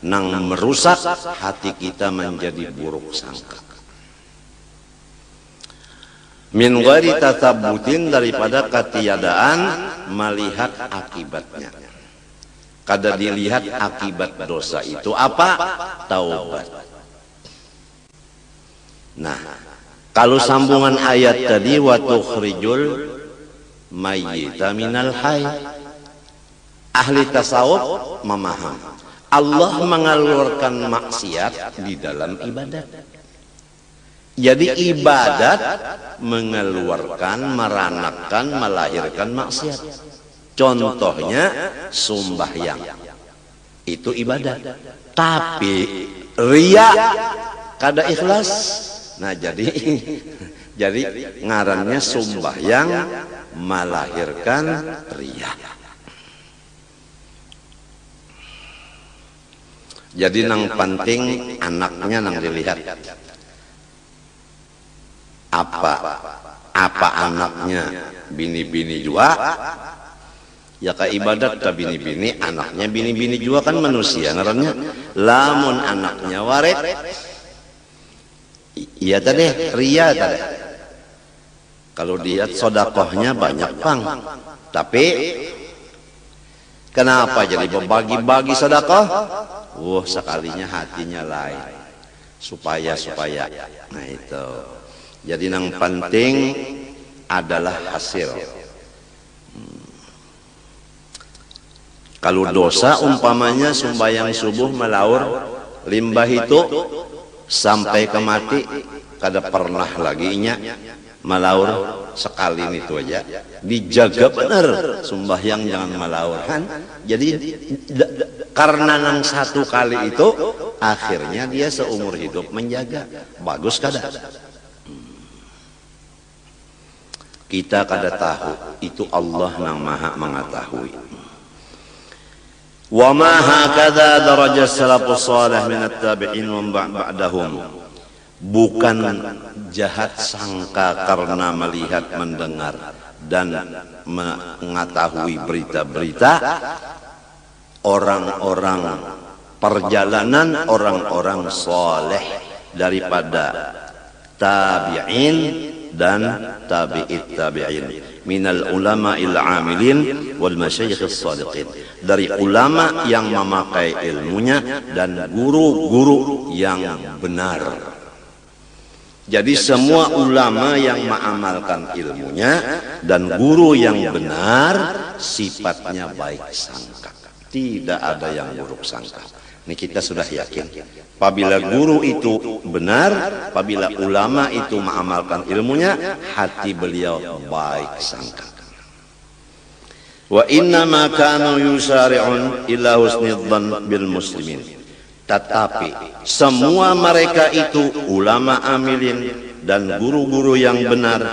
B: yang merusak hati kita menjadi buruk sangka. Min ghairi tatabbutin, daripada ketiadaan melihat akibatnya. Kada dilihat akibat dosa itu apa? Taubat. Nah, kalau sambungan ayat tadi, wa tukhrijul mayyita minal hayy. Ahli tasawuf memaham Allah mengeluarkan maksiat di dalam ibadat. Jadi ibadat mengeluarkan, meranakan, melahirkan maksiat. Contohnya sembahyang, itu ibadat. Tapi riya kada ikhlas. Nah jadi ngarannya sembahyang melahirkan riya. Jadi nang penting anaknya nang dilihat. Apa anaknya bini-bini juga, ya ka ibadat ka bini-bini, anaknya bini-bini juga kan manusia ngarannya. Lamun anaknya waret, iya tadi ria tadi. Kalau dia sodakohnya banyak pang, tapi kenapa jadi berbagi-bagi sodakoh? Sekalinya hatinya lain, supaya. Nah itu. Jadi yang penting adalah hasil. Kalau dosa umpamanya sembahyang subuh melaur limbah itu sampai ke mati, kada pernah lagi nya melaur sekali itu aja. Dijaga benar sembahyang jangan melaur kan. Jadi karena nang satu kali itu akhirnya dia seumur hidup menjaga. Bagus kada? Kita kada tahu, itu Allah yang maha mengetahui. Wa ma hakadha darajat salafus salih min at-tabi'in wa ba'dahum. Bukan jahat sangka karena melihat, mendengar dan mengetahui berita-berita orang-orang perjalanan orang-orang saleh daripada tabi'in dan tabi'it tabi'in, minal ulama'il amilin wal masyayikhis shadiqin, dari ulama yang memakai ilmunya dan guru-guru yang benar. Jadi semua ulama yang mengamalkan ilmunya dan guru yang benar sifatnya baik sangka, tidak ada yang buruk sangka. Ini kita sudah yakin. Apabila guru itu benar, apabila ulama itu mengamalkan ilmunya, hati beliau baik sangka. Wa inna ma kanu yusari'un ila husnidzan bil muslimin. Tetapi semua mereka itu ulama amilin dan guru-guru yang benar,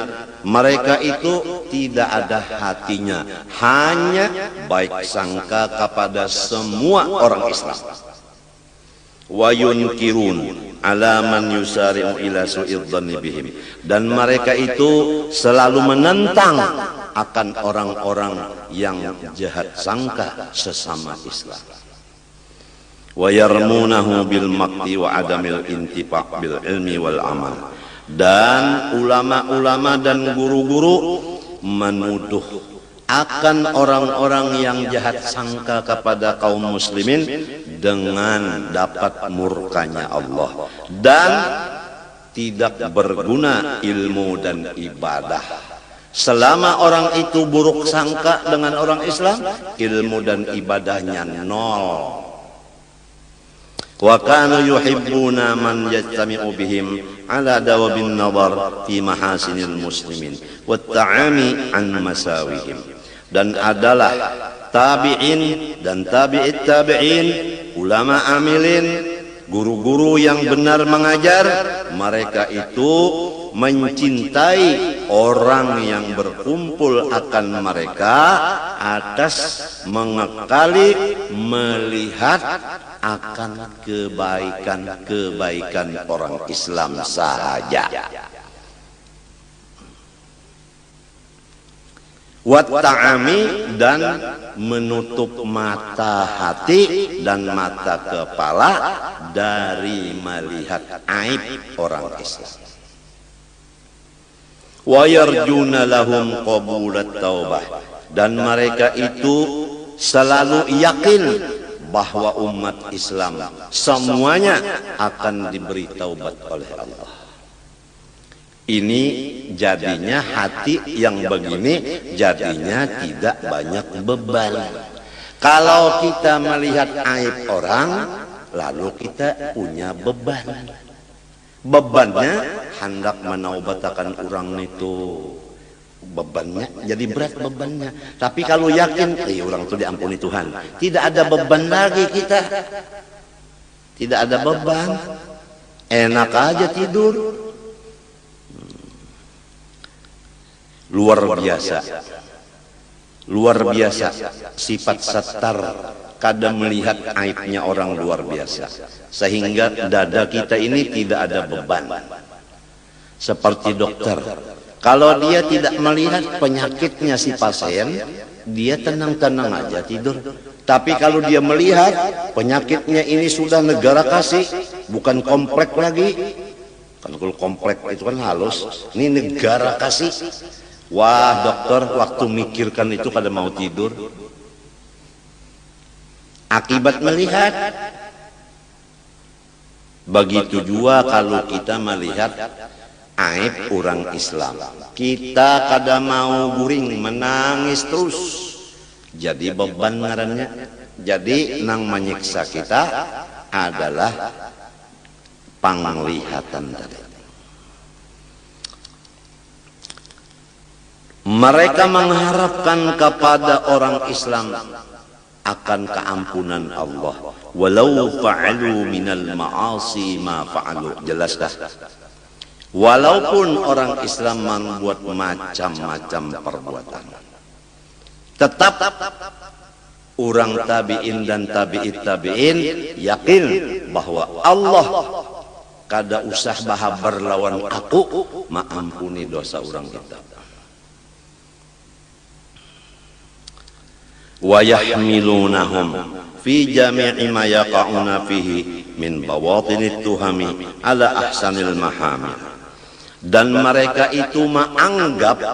B: mereka itu tidak ada hatinya, hanya baik sangka kepada semua orang Islam. Wa yunkirun, ala man yusari'u ila su'id dhanni bihim, dan mereka itu selalu menentang akan orang-orang yang jahat sangka sesama Islam. Wa yarmunahu bil maqti wa adamil intifa' bil ilmi wal amal, dan ulama-ulama dan guru-guru menuduh akan orang-orang yang jahat sangka kepada kaum muslimin dengan dapat murkanya Allah, dan tidak berguna ilmu dan ibadah. Selama orang itu buruk sangka dengan orang Islam, ilmu dan ibadahnya nol. Wa kanu yuhibbuna man yajtami'u bihim ala dawabin nazar fi mahasinil muslimin wat ta'ami an masawihim, dan adalah tabi'in dan tabi'it tabi'in, ulama amilin, guru-guru yang benar mengajar, mereka itu mencintai orang yang berkumpul akan mereka atas mengekali melihat akan kebaikan-kebaikan orang Islam saja. Wat ta'ami, dan menutup mata hati dan mata kepala dari melihat aib orang Islam. Wa yarjuna lahum qabulat taubah, dan mereka itu selalu yakin bahwa umat Islam semuanya akan diberi taubat oleh Allah. Ini jadinya hati yang begini jadinya tidak banyak beban. Kalau kita melihat aib orang, lalu kita punya beban. Bebannya hendak menaubatakan orang itu, bebannya jadi berat bebannya. Tapi kalau yakin orang itu diampuni Tuhan, tidak ada beban lagi kita, tidak ada beban, enak aja tidur. Luar biasa sifat satar, kadang melihat aibnya orang luar biasa, sehingga dada kita ini tidak ada beban. Seperti dokter, kalau dia tidak melihat penyakitnya si pasien, dia tenang-tenang aja tidur. Tapi kalau dia melihat penyakitnya ini sudah negara kasih, bukan komplek lagi, kan kalau komplek itu kan halus, ini negara kasih. Wah, dokter waktu mikirkan itu kada mau tidur. Akibat melihat. Begitu juga kalau kita melihat aib orang Islam, kita kada mau guring, menangis terus. Jadi beban ngarannya. Jadi nang menyiksa kita adalah penglihatan tadi. Mereka mengharapkan kepada orang Islam akan keampunan Allah, walau fa'alu minal ma'asi ma fa'alu. Jelas dah? Walaupun orang Islam membuat macam-macam perbuatan, tetap orang tabi'in dan tabi'it tabi'in yakin bahwa Allah kada usah bahas berlawan aku, maampuni dosa orang kita. Wa yahmilunahum fi jami'i ma yaqa'una fihi min bawatinit tuhami ala ahsanil mahamil, dan mereka itu menganggap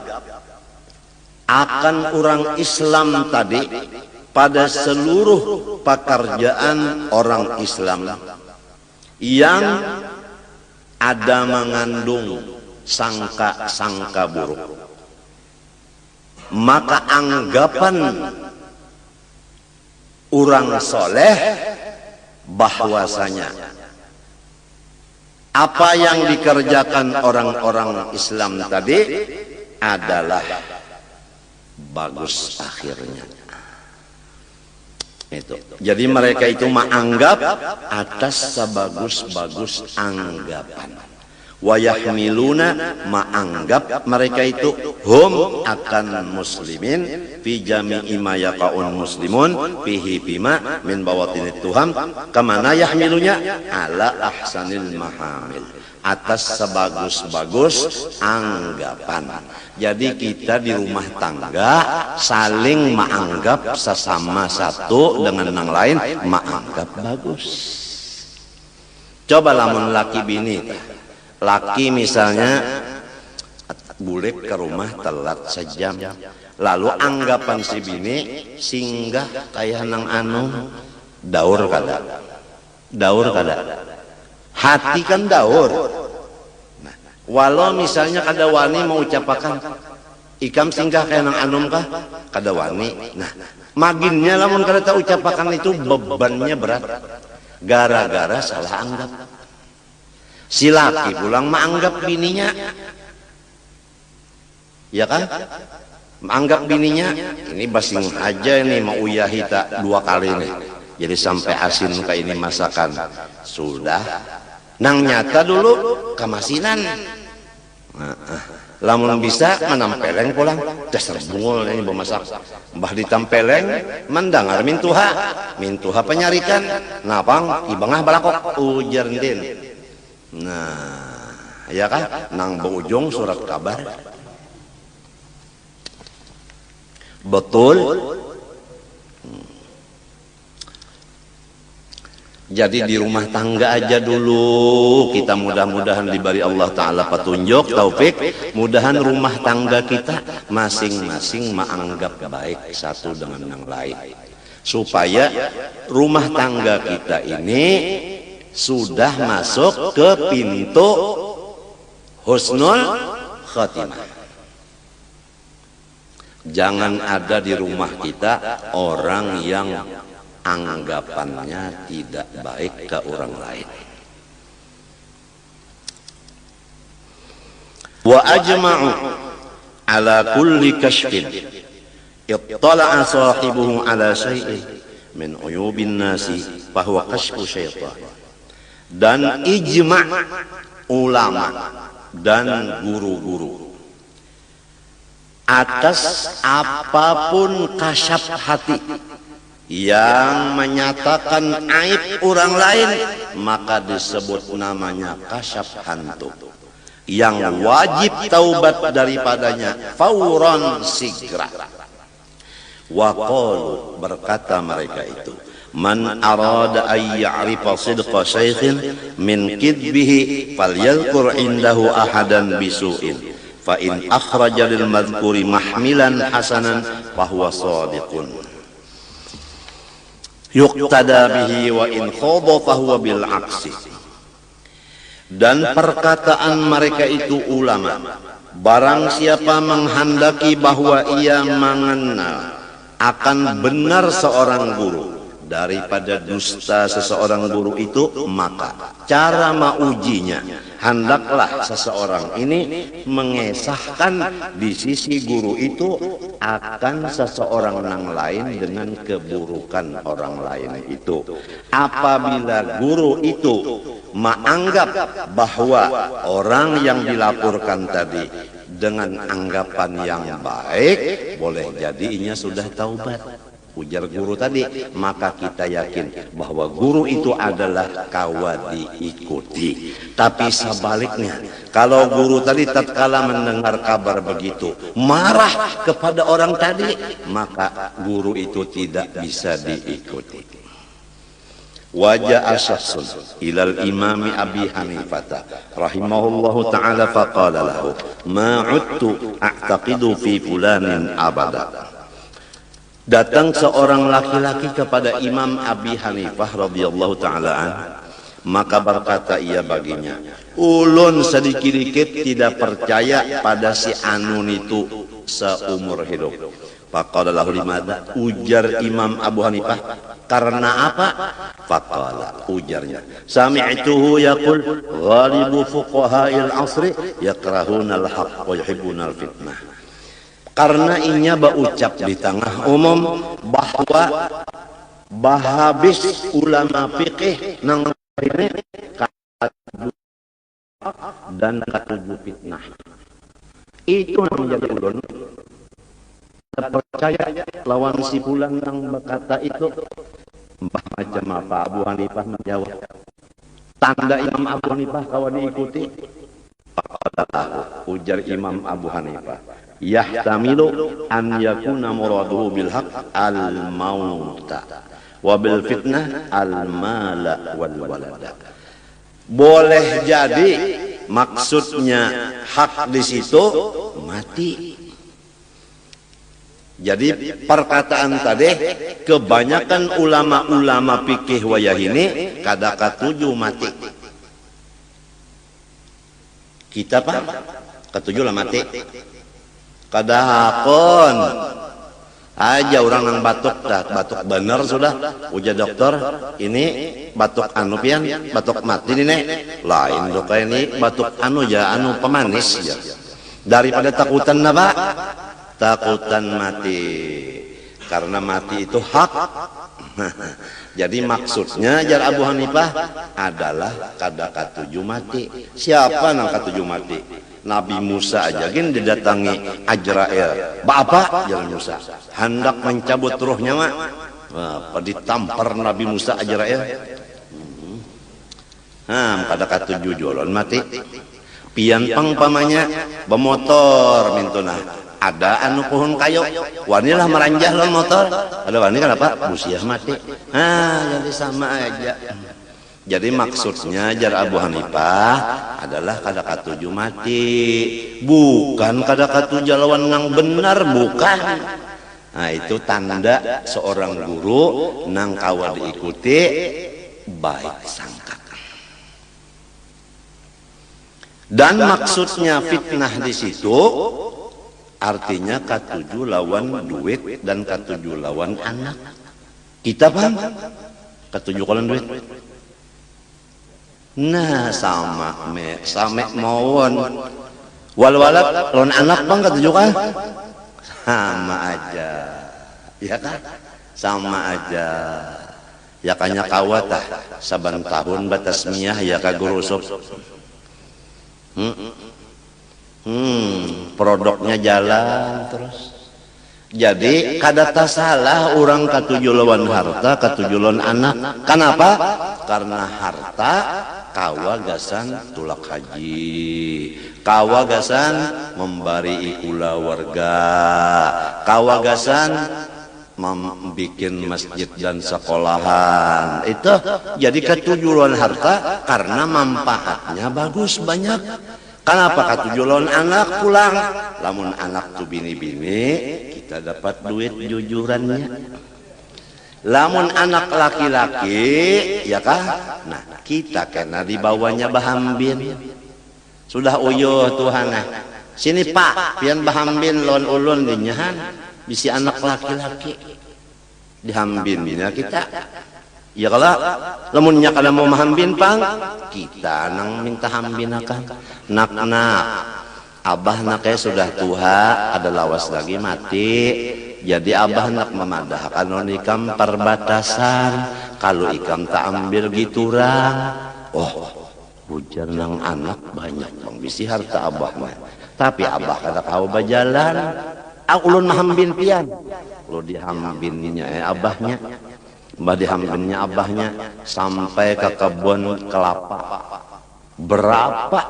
B: akan orang Islam tadi pada seluruh pekerjaan orang Islam yang ada mengandung sangka-sangka buruk, maka anggapan orang soleh bahwasanya apa yang dikerjakan orang-orang Islam tadi adalah bagus akhirnya. Itu. Jadi mereka itu menganggap atas sebagus-bagus anggapan. wa yahmiluna maanggap mereka itu hum akan muslimin fi jami'i ma yaqaun muslimun fihi bima min bawatinit tuham kamana yahmilunya ala ahsanil mahamil, atas sebagus-bagus anggapan. Jadi kita di rumah tangga saling menganggap sesama satu dengan yang lain menganggap bagus. Coba lamun laki bini, laki misalnya bulik ke rumah telat sejam, lalu anggapan si bini singgah kayak nang anu daur kada, daur kada. Hati kan daur. Nah, walau misalnya kada wani mau ucapakan ikam singgah kayak nang anum kah kada wani. Nah, maginnya lamun kada tahu ucapakan itu bebannya berat gara-gara salah anggap. Si laki pulang menganggap bininya, ya kan? Menganggap bininya ini basing aja ini mau uyahi tak 2 kali nih. Jadi sampai asin kayak ini masakan sudah. Nang nyata dulu kamasinan. Lamun bisa menampeleng pulang dasar bungul ini bemasak. Mbah ditampeleng mendengar mintuha penyarikan napang ibangah balakok ujar din. Nah, ya kan nang berujung surat kabar. Betul. Jadi di rumah tangga aja dulu kita mudah-mudahan diberi Allah Ta'ala petunjuk, taufik. Mudahan rumah tangga kita masing-masing menganggap baik satu dengan yang lain. Supaya rumah tangga kita ini sudah masuk ke pintu husnul khatimah. Jangan ada di rumah kita orang yang anggapannya tidak baik ke orang lain. Wa ajma'u ala kulli kashfin ittala'a sahibuhu ala syai'in min uyubin nasi fahuwa kashfu syaitan. Dan ijma' ulama dan guru-guru atas apapun kasyaf hati yang menyatakan aib orang lain, maka disebut namanya kasyaf hantu yang wajib taubat daripadanya fauran sigra. Wa qalu, berkata mereka itu, man arada ay ya'rifa sidqa syaikhin min kidbihi falyadhkur indahu ahadan bisu'in fa in akhraja lil madhkuri mahmilan hasanan fahuwa shadiqun yuqtada bihi wa in khadha fahuwa bil aksi. Dan perkataan mereka itu ulama, barang siapa menghendaki bahwa ia mengenal akan benar seorang guru daripada dusta seseorang guru itu, maka cara maujinya hendaklah seseorang ini mengesahkan di sisi guru itu akan seseorang yang lain dengan keburukan orang lain itu. Apabila guru itu menganggap bahwa orang yang dilaporkan tadi dengan anggapan yang baik, boleh jadi inya sudah taubat, ujar guru tadi, maka kita yakin bahwa guru itu adalah kawa diikuti. Tapi sebaliknya, kalau guru tadi tatkala mendengar kabar begitu marah kepada orang tadi, maka guru itu tidak bisa diikuti. Wajah syakhsun ilal imami Abi Hanifah rahimahullahu ta'ala faqala lahu ma'udtu a'taqidu fi fulanin abada. Datang seorang laki-laki kepada Imam Abi Hanifah radhiyallahu ta'ala an, maka berkata ia baginya, ulun sedikit-dikit tidak percaya pada si Anun itu seumur hidup. Faqala lahu limadha, ujar Imam Abu Hanifah, karena apa? Faqala, ujarnya, sami'tuhu yaqul ghalibu fuqaha'il asri yakrahuna al-haq wa yuhibbuna al-fitnah. Karena inya berucap di tengah umum bahwa bahabis ulama fikih nang ini dan katujuh fitnah. Itu yang menjadi ulun percaya lawan si pulang yang berkata itu mbah macam apa. Abu Hanifah menjawab, tanda Imam Abu Hanifah kawan diikuti. Ujar Imam Abu Hanifah, yahtamilu an yakuna muraduhu bil haq al mauta wa bil fitnah al mala wal walada. Boleh jadi maksudnya hak di situ mati. Jadi perkataan tadi kebanyakan ulama-ulama fikih wayah ini kada katuju mati. Kita pak katuju lah mati. Kada hakon aja orang yang batuk dah, batuk bener sudah. Ujar dokter, ini batuk anu pian, batuk mati ini nek. Lain dok ini batuk anu ya, anu pemanis ya. Daripada takutan apa? Takutan mati. Karena mati itu hak. Jadi maksudnya jar Abu Hanifah adalah kada katuju mati. Siapa nang katuju mati? Nabi Musa aja gin didatangi Ajrail. Bapak jar Musa hendak mencabut ruhnya mak. Apa ditampar Nabi Musa Ajrail? Kada katuju jolon mati. Pian pang pamanya bemotor mintuna. Ada anu pohon kayu, wanilah meranjah lon motor. Ada wani kan apa? Busiah mati. Jadi sama aja. Jadi maksudnya jar Abu Hanifah adalah kada katuju mati, bukan kada katuju lawan ngang benar, bukan. Nah itu tanda seorang guru nang kawa diikuti baik sangka. Dan maksudnya fitnah di situ artinya katuju lawan duit dan katuju lawan anak. Kita paham? Katuju lawan duit. Nah sama mawon. Wal-walad lawan anak bang katuju kan? Sama aja. Ya kan? Sama aja. Ya kanya kawatah saban tahun batas miyah ya kagurusop. Produknya jalan terus. Jadi kada salah orang katuju lawan harta, katuju lawan anak. Kenapa? Karena harta kawagasan tulak haji, kawagasan membari ikula warga, kawagasan membikin masjid dan sekolahan. Itu jadi katuju lawan harta karena manfaatnya bagus banyak. Kenapa katuju lawan anak pulang? Lamun anak tu bini-bini, kita dapat duit jujurannya. Lamun anak laki-laki, ya kah? Nah, kita kena dibawanya bahambin. Sudah uyuh Tuhan. Sini Pak, pian bahambin lawan ulun dinyahan, bisi anak laki-laki. Dihambin bina kita. Ya kalau lamunnya kada mau mahambin pang, kita nang minta hambin akan. Nak abah naknya sudah tua, ada lawas lagi mati. Jadi abah nak memadahkan non ikam perbatasan. Kalau ikam tak ambil giturang, hujan nang anak banyak bang bisi harta abah mah. Tapi abah kada kau bajalan. Ulun mahambin pian, lo dihambinnya abahnya. Mbah dihambinnya abahnya sampai ke kebun kelapa. Berapa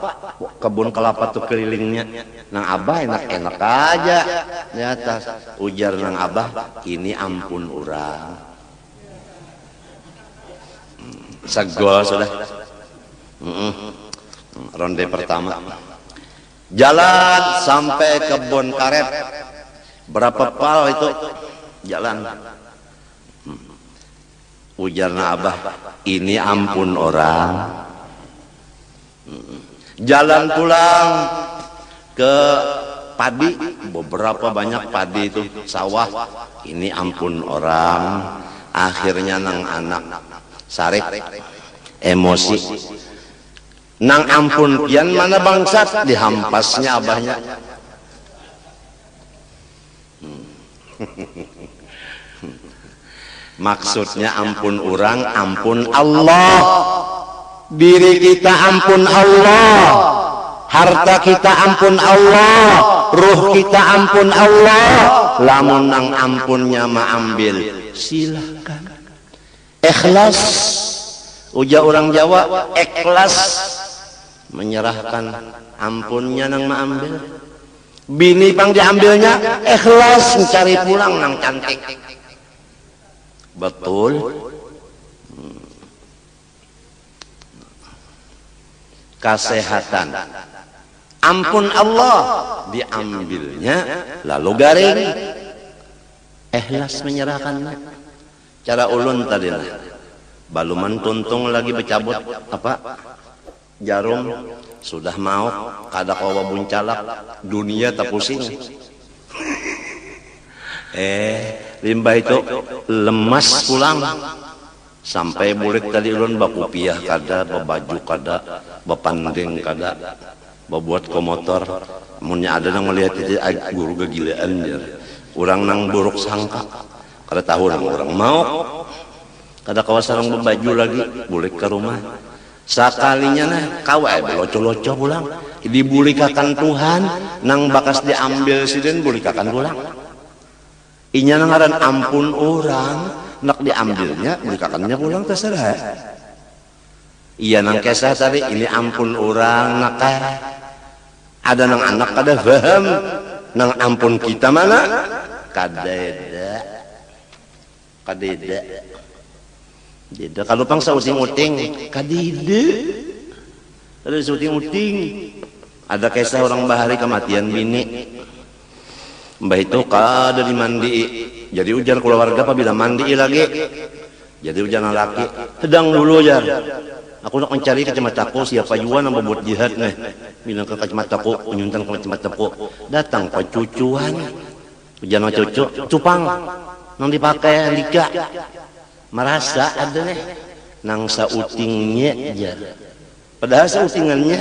B: kebun kelapa tuh kelilingnya? Nang abah enak-enak aja di atas. Ujar nang abah, ini ampun urang. Segol sudah. Ronde pertama. Jalan sampai kebun karet. Berapa pal itu jalan? Ujarna abah, ini ampun orang. Jalan pulang ke padi, beberapa banyak padi itu sawah. Ini ampun orang. Akhirnya nang anak sarik emosi. Nang ampun pian mana bangsat, dihampasnya abahnya. Maksudnya ampun orang, ampun Allah. Diri kita ampun Allah. harta kita ampun Allah, ruh kita ampun Allah, lamun nang ampunnya mah ambil silakan. Ikhlas, ujar orang Jawa, ikhlas menyerahkan ampunnya nang mah ambil. Bini pang diambilnya ikhlas mencari pulang nang cantik. Betul. Kesehatan ampun Allah diambilnya, lalu garing ikhlas menyerahkannya. Cara ulun tadi lah, baluman tuntung lagi bercabut apa jarum, sudah mau kada kawa buncalak dunia tak pusing. Limbah itu lemas pulang. Sampai bulik tadi ulun bakupiah kada, babaju kada, bapandeng kada, babuat komotor. Munnya ada nang melihat itu guru kegilaan dia. Orang nang buruk sangka, kada tahu nang orang mau. Kada kawa sareng babaju lagi, bulik ke rumah. Sakalinya nah kawa beloco-loco pulang. Dibulikakan Tuhan, nang bakas diambil siden bulikakan pulang. Inya nang ngaran ampun orang. Nak diambilnya, bulikakannya pulang terserah. Iya nang kesah tadi, ini ampun orang nak ada nang anak kada paham, nang ampun kita mana? Kadeda. Kalau pang sauting-uting, kadida. Ada sauting-uting. Ada kisah orang bahari kematian bini. Mbah itu kada dimandi. Jadi ujar keluarga apabila mandi lagi. Jadi ujar laki, sedang dulu ujar. Aku nak mencari kacamataku, siapa juga yang membuat jihad nih. Bilang ke kacamataku, penyuntan ke kacamataku. Datang ke cucuan. Ujar sama cucu, cupang. Nang dipakai lika. Merasa ada nih. Nang sautingnya jar. Padahal sautingannya.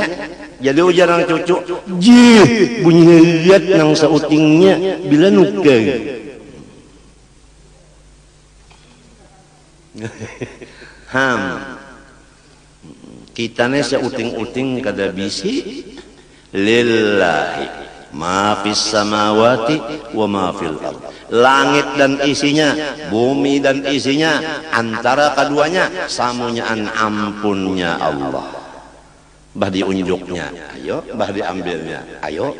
B: Jadi ujar sama cucu, jih bunyi lihat nang sautingnya bila nuka. Kita nih seuting-uting kada bisi lillahi ma fis samawati wa ma fil ard. Langit dan isinya, bumi dan isinya, antara keduanya samunyaan ampunnya Allah. Bah diunjuknya, ayo, bah diambilnya, ayo.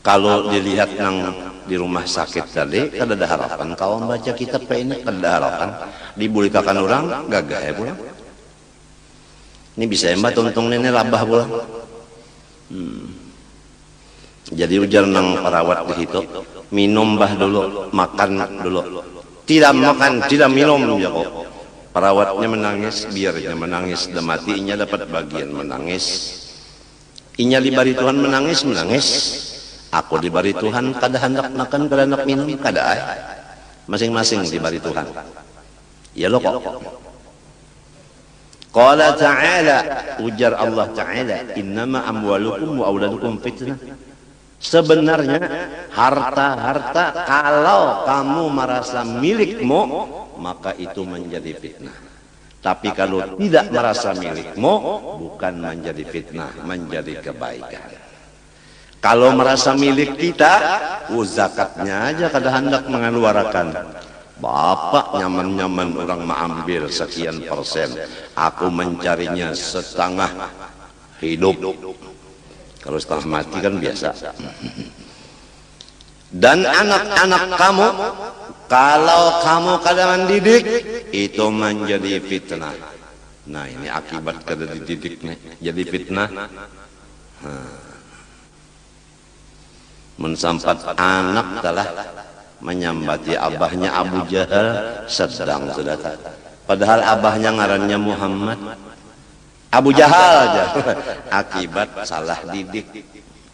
B: Kalau dilihat nang di rumah sakit tadi, kada ada harapan. Kalau baca kitab ini kada ada harapan. Dibulikakan orang, gagah ya pulang. Ini bisa mbak tuntung ini labah pulang. Jadi ujar nang perawat di situ, minum bah dulu, makan dulu. Tidak makan, tidak minum ya kok. Perawatnya menangis, biarnya menangis. Dan matinya dapat bagian menangis. Inya dibari Tuhan menangis. Aku diberi Tuhan kada hendak makan, kada hendak minum, kada ay. Masing-masing diberi Tuhan. Ya lo kok. Qala ta'ala, ujar Allah Ta'ala, innama amwalukum wa auladukum fitnah. Sebenarnya harta-harta kalau kamu merasa milikmu, maka itu menjadi fitnah. Tapi kalau tidak merasa milikmu, bukan menjadi fitnah, menjadi kebaikan. Kalau merasa milik kita, zakatnya aja kada hendak mengeluarkan. Bapak nyaman-nyaman orang mengambil sekian persen, aku mencarinya setengah hidup. Kalau setengah mati kan biasa. Dan anak-anak kamu, kalau kamu kada mendidik, itu menjadi fitnah. Nah ini akibat kada dididik nih, jadi fitnah. Mensampat anak telah menyambati abahnya Abu Jahal sedang sudah. Padahal abahnya ngarannya Muhammad. Abu Jahal aja. Akibat salah didik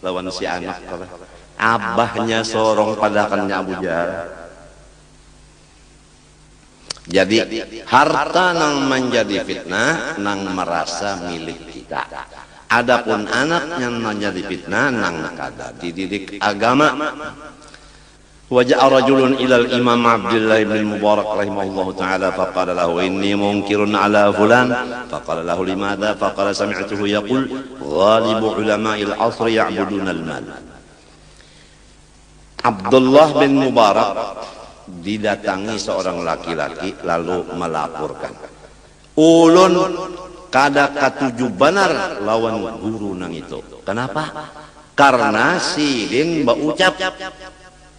B: lawan si anak. Abahnya sorong padakannya Abu Jahal. Jadi harta nang menjadi fitnah nang merasa milik kita. Adapun anak yang menjadi fitnah nang kada dididik agama. وجاء رجل إلى الإمام عبد الله بن المبارك رحمه الله تعالى فقال له إني منكر على فلان فقال له لماذا فقال سمعته يقول غالب علماء العصر يعبدون المال. Abdullah bin Mubarak didatangi seorang laki-laki lalu melaporkan, ulun kada katuju benar lawan guru nang itu. Kenapa? Karena sidin baucap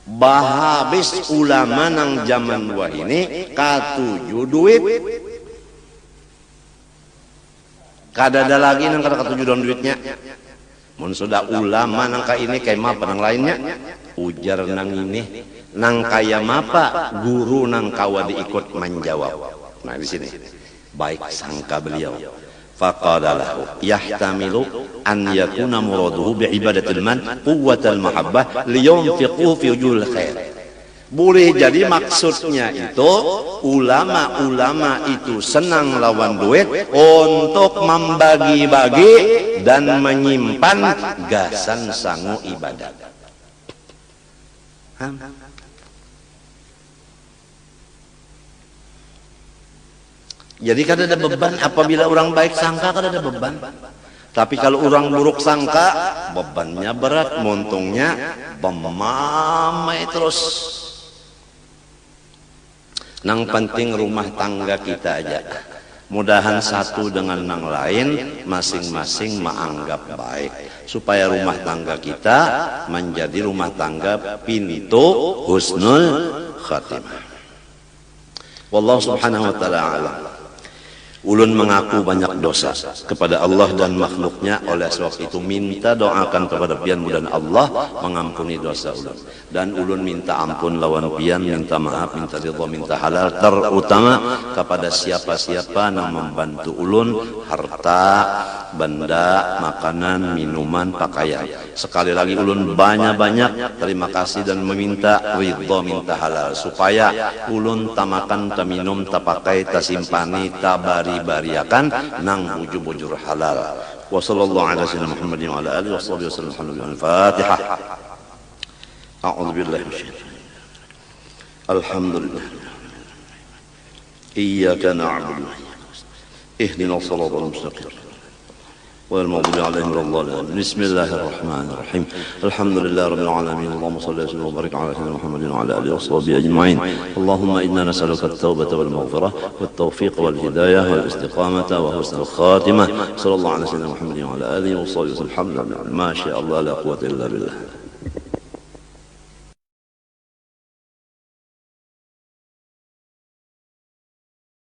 B: bahabis ulama nang zaman wah ini katuju duit, kada ada lagi nang kada katuju don duitnya. Mun sudah ulama nang ka ini kayak apa nang lainnya? Ujar nang ini nang kaya mapa guru nang kawa diikut menjawab. Nah di sini baik sangka beliau. Faqala lahu yahtamilu an yakuna muraduhu bi ibadatil man quwwatal mahabbah liyunfiqu fi wujul khair. Boleh jadi maksudnya itu ulama-ulama itu senang lawan duit untuk membagi-bagi dan menyimpan gasan sangu ibadah. Jadi kan ada beban apabila orang baik sangka kan ada beban. Tapi kalau orang buruk sangka bebannya berat, montongnya bemamai terus. Nang penting rumah tangga kita aja. Mudahan satu dengan nang lain masing-masing menganggap baik supaya rumah tangga kita menjadi rumah tangga pintu husnul khatimah. Wallahu subhanahu wa ta'ala alam. Ulun mengaku banyak dosa kepada Allah dan makhluknya, oleh sebab itu minta doakan kepada pian mudah Allah mengampuni dosa ulun. Dan ulun minta ampun lawan pian, minta maaf, minta ridha, minta halal, terutama kepada siapa-siapa yang membantu ulun harta, benda, makanan, minuman, pakaian. Sekali lagi ulun banyak-banyak terima kasih dan meminta ridha, minta halal supaya ulun tamakan, taminum, tapakai, tasimpani, tabari-bariakan nang bujur-bujur halal. Wa sallallahu ala sayyidina Muhammadin wa ala alihi wa sahbihi wasallam. Al-Fatihah. A'udzu billahi minasyaitonir rajim. Alhamdulillah. Iyyaka na'budu wa iyyaka nasta'in. Ihdinas siratal mustaqim. والمغضوب عليهم ولا الضالين. بسم الله الرحمن الرحيم. الحمد لله رب العالمين. اللهم صل وسلم وبارك على سيدنا محمد وعلى اله وصحبه اجمعين. اللهم انا نسالك التوبه والمغفره والتوفيق والهدايه والاستقامه وحسن الخاتمه. صلى الله على سيدنا محمد وعلى اله وصحبه وسلم. الحمد لله ما شاء الله لا قوه الا بالله.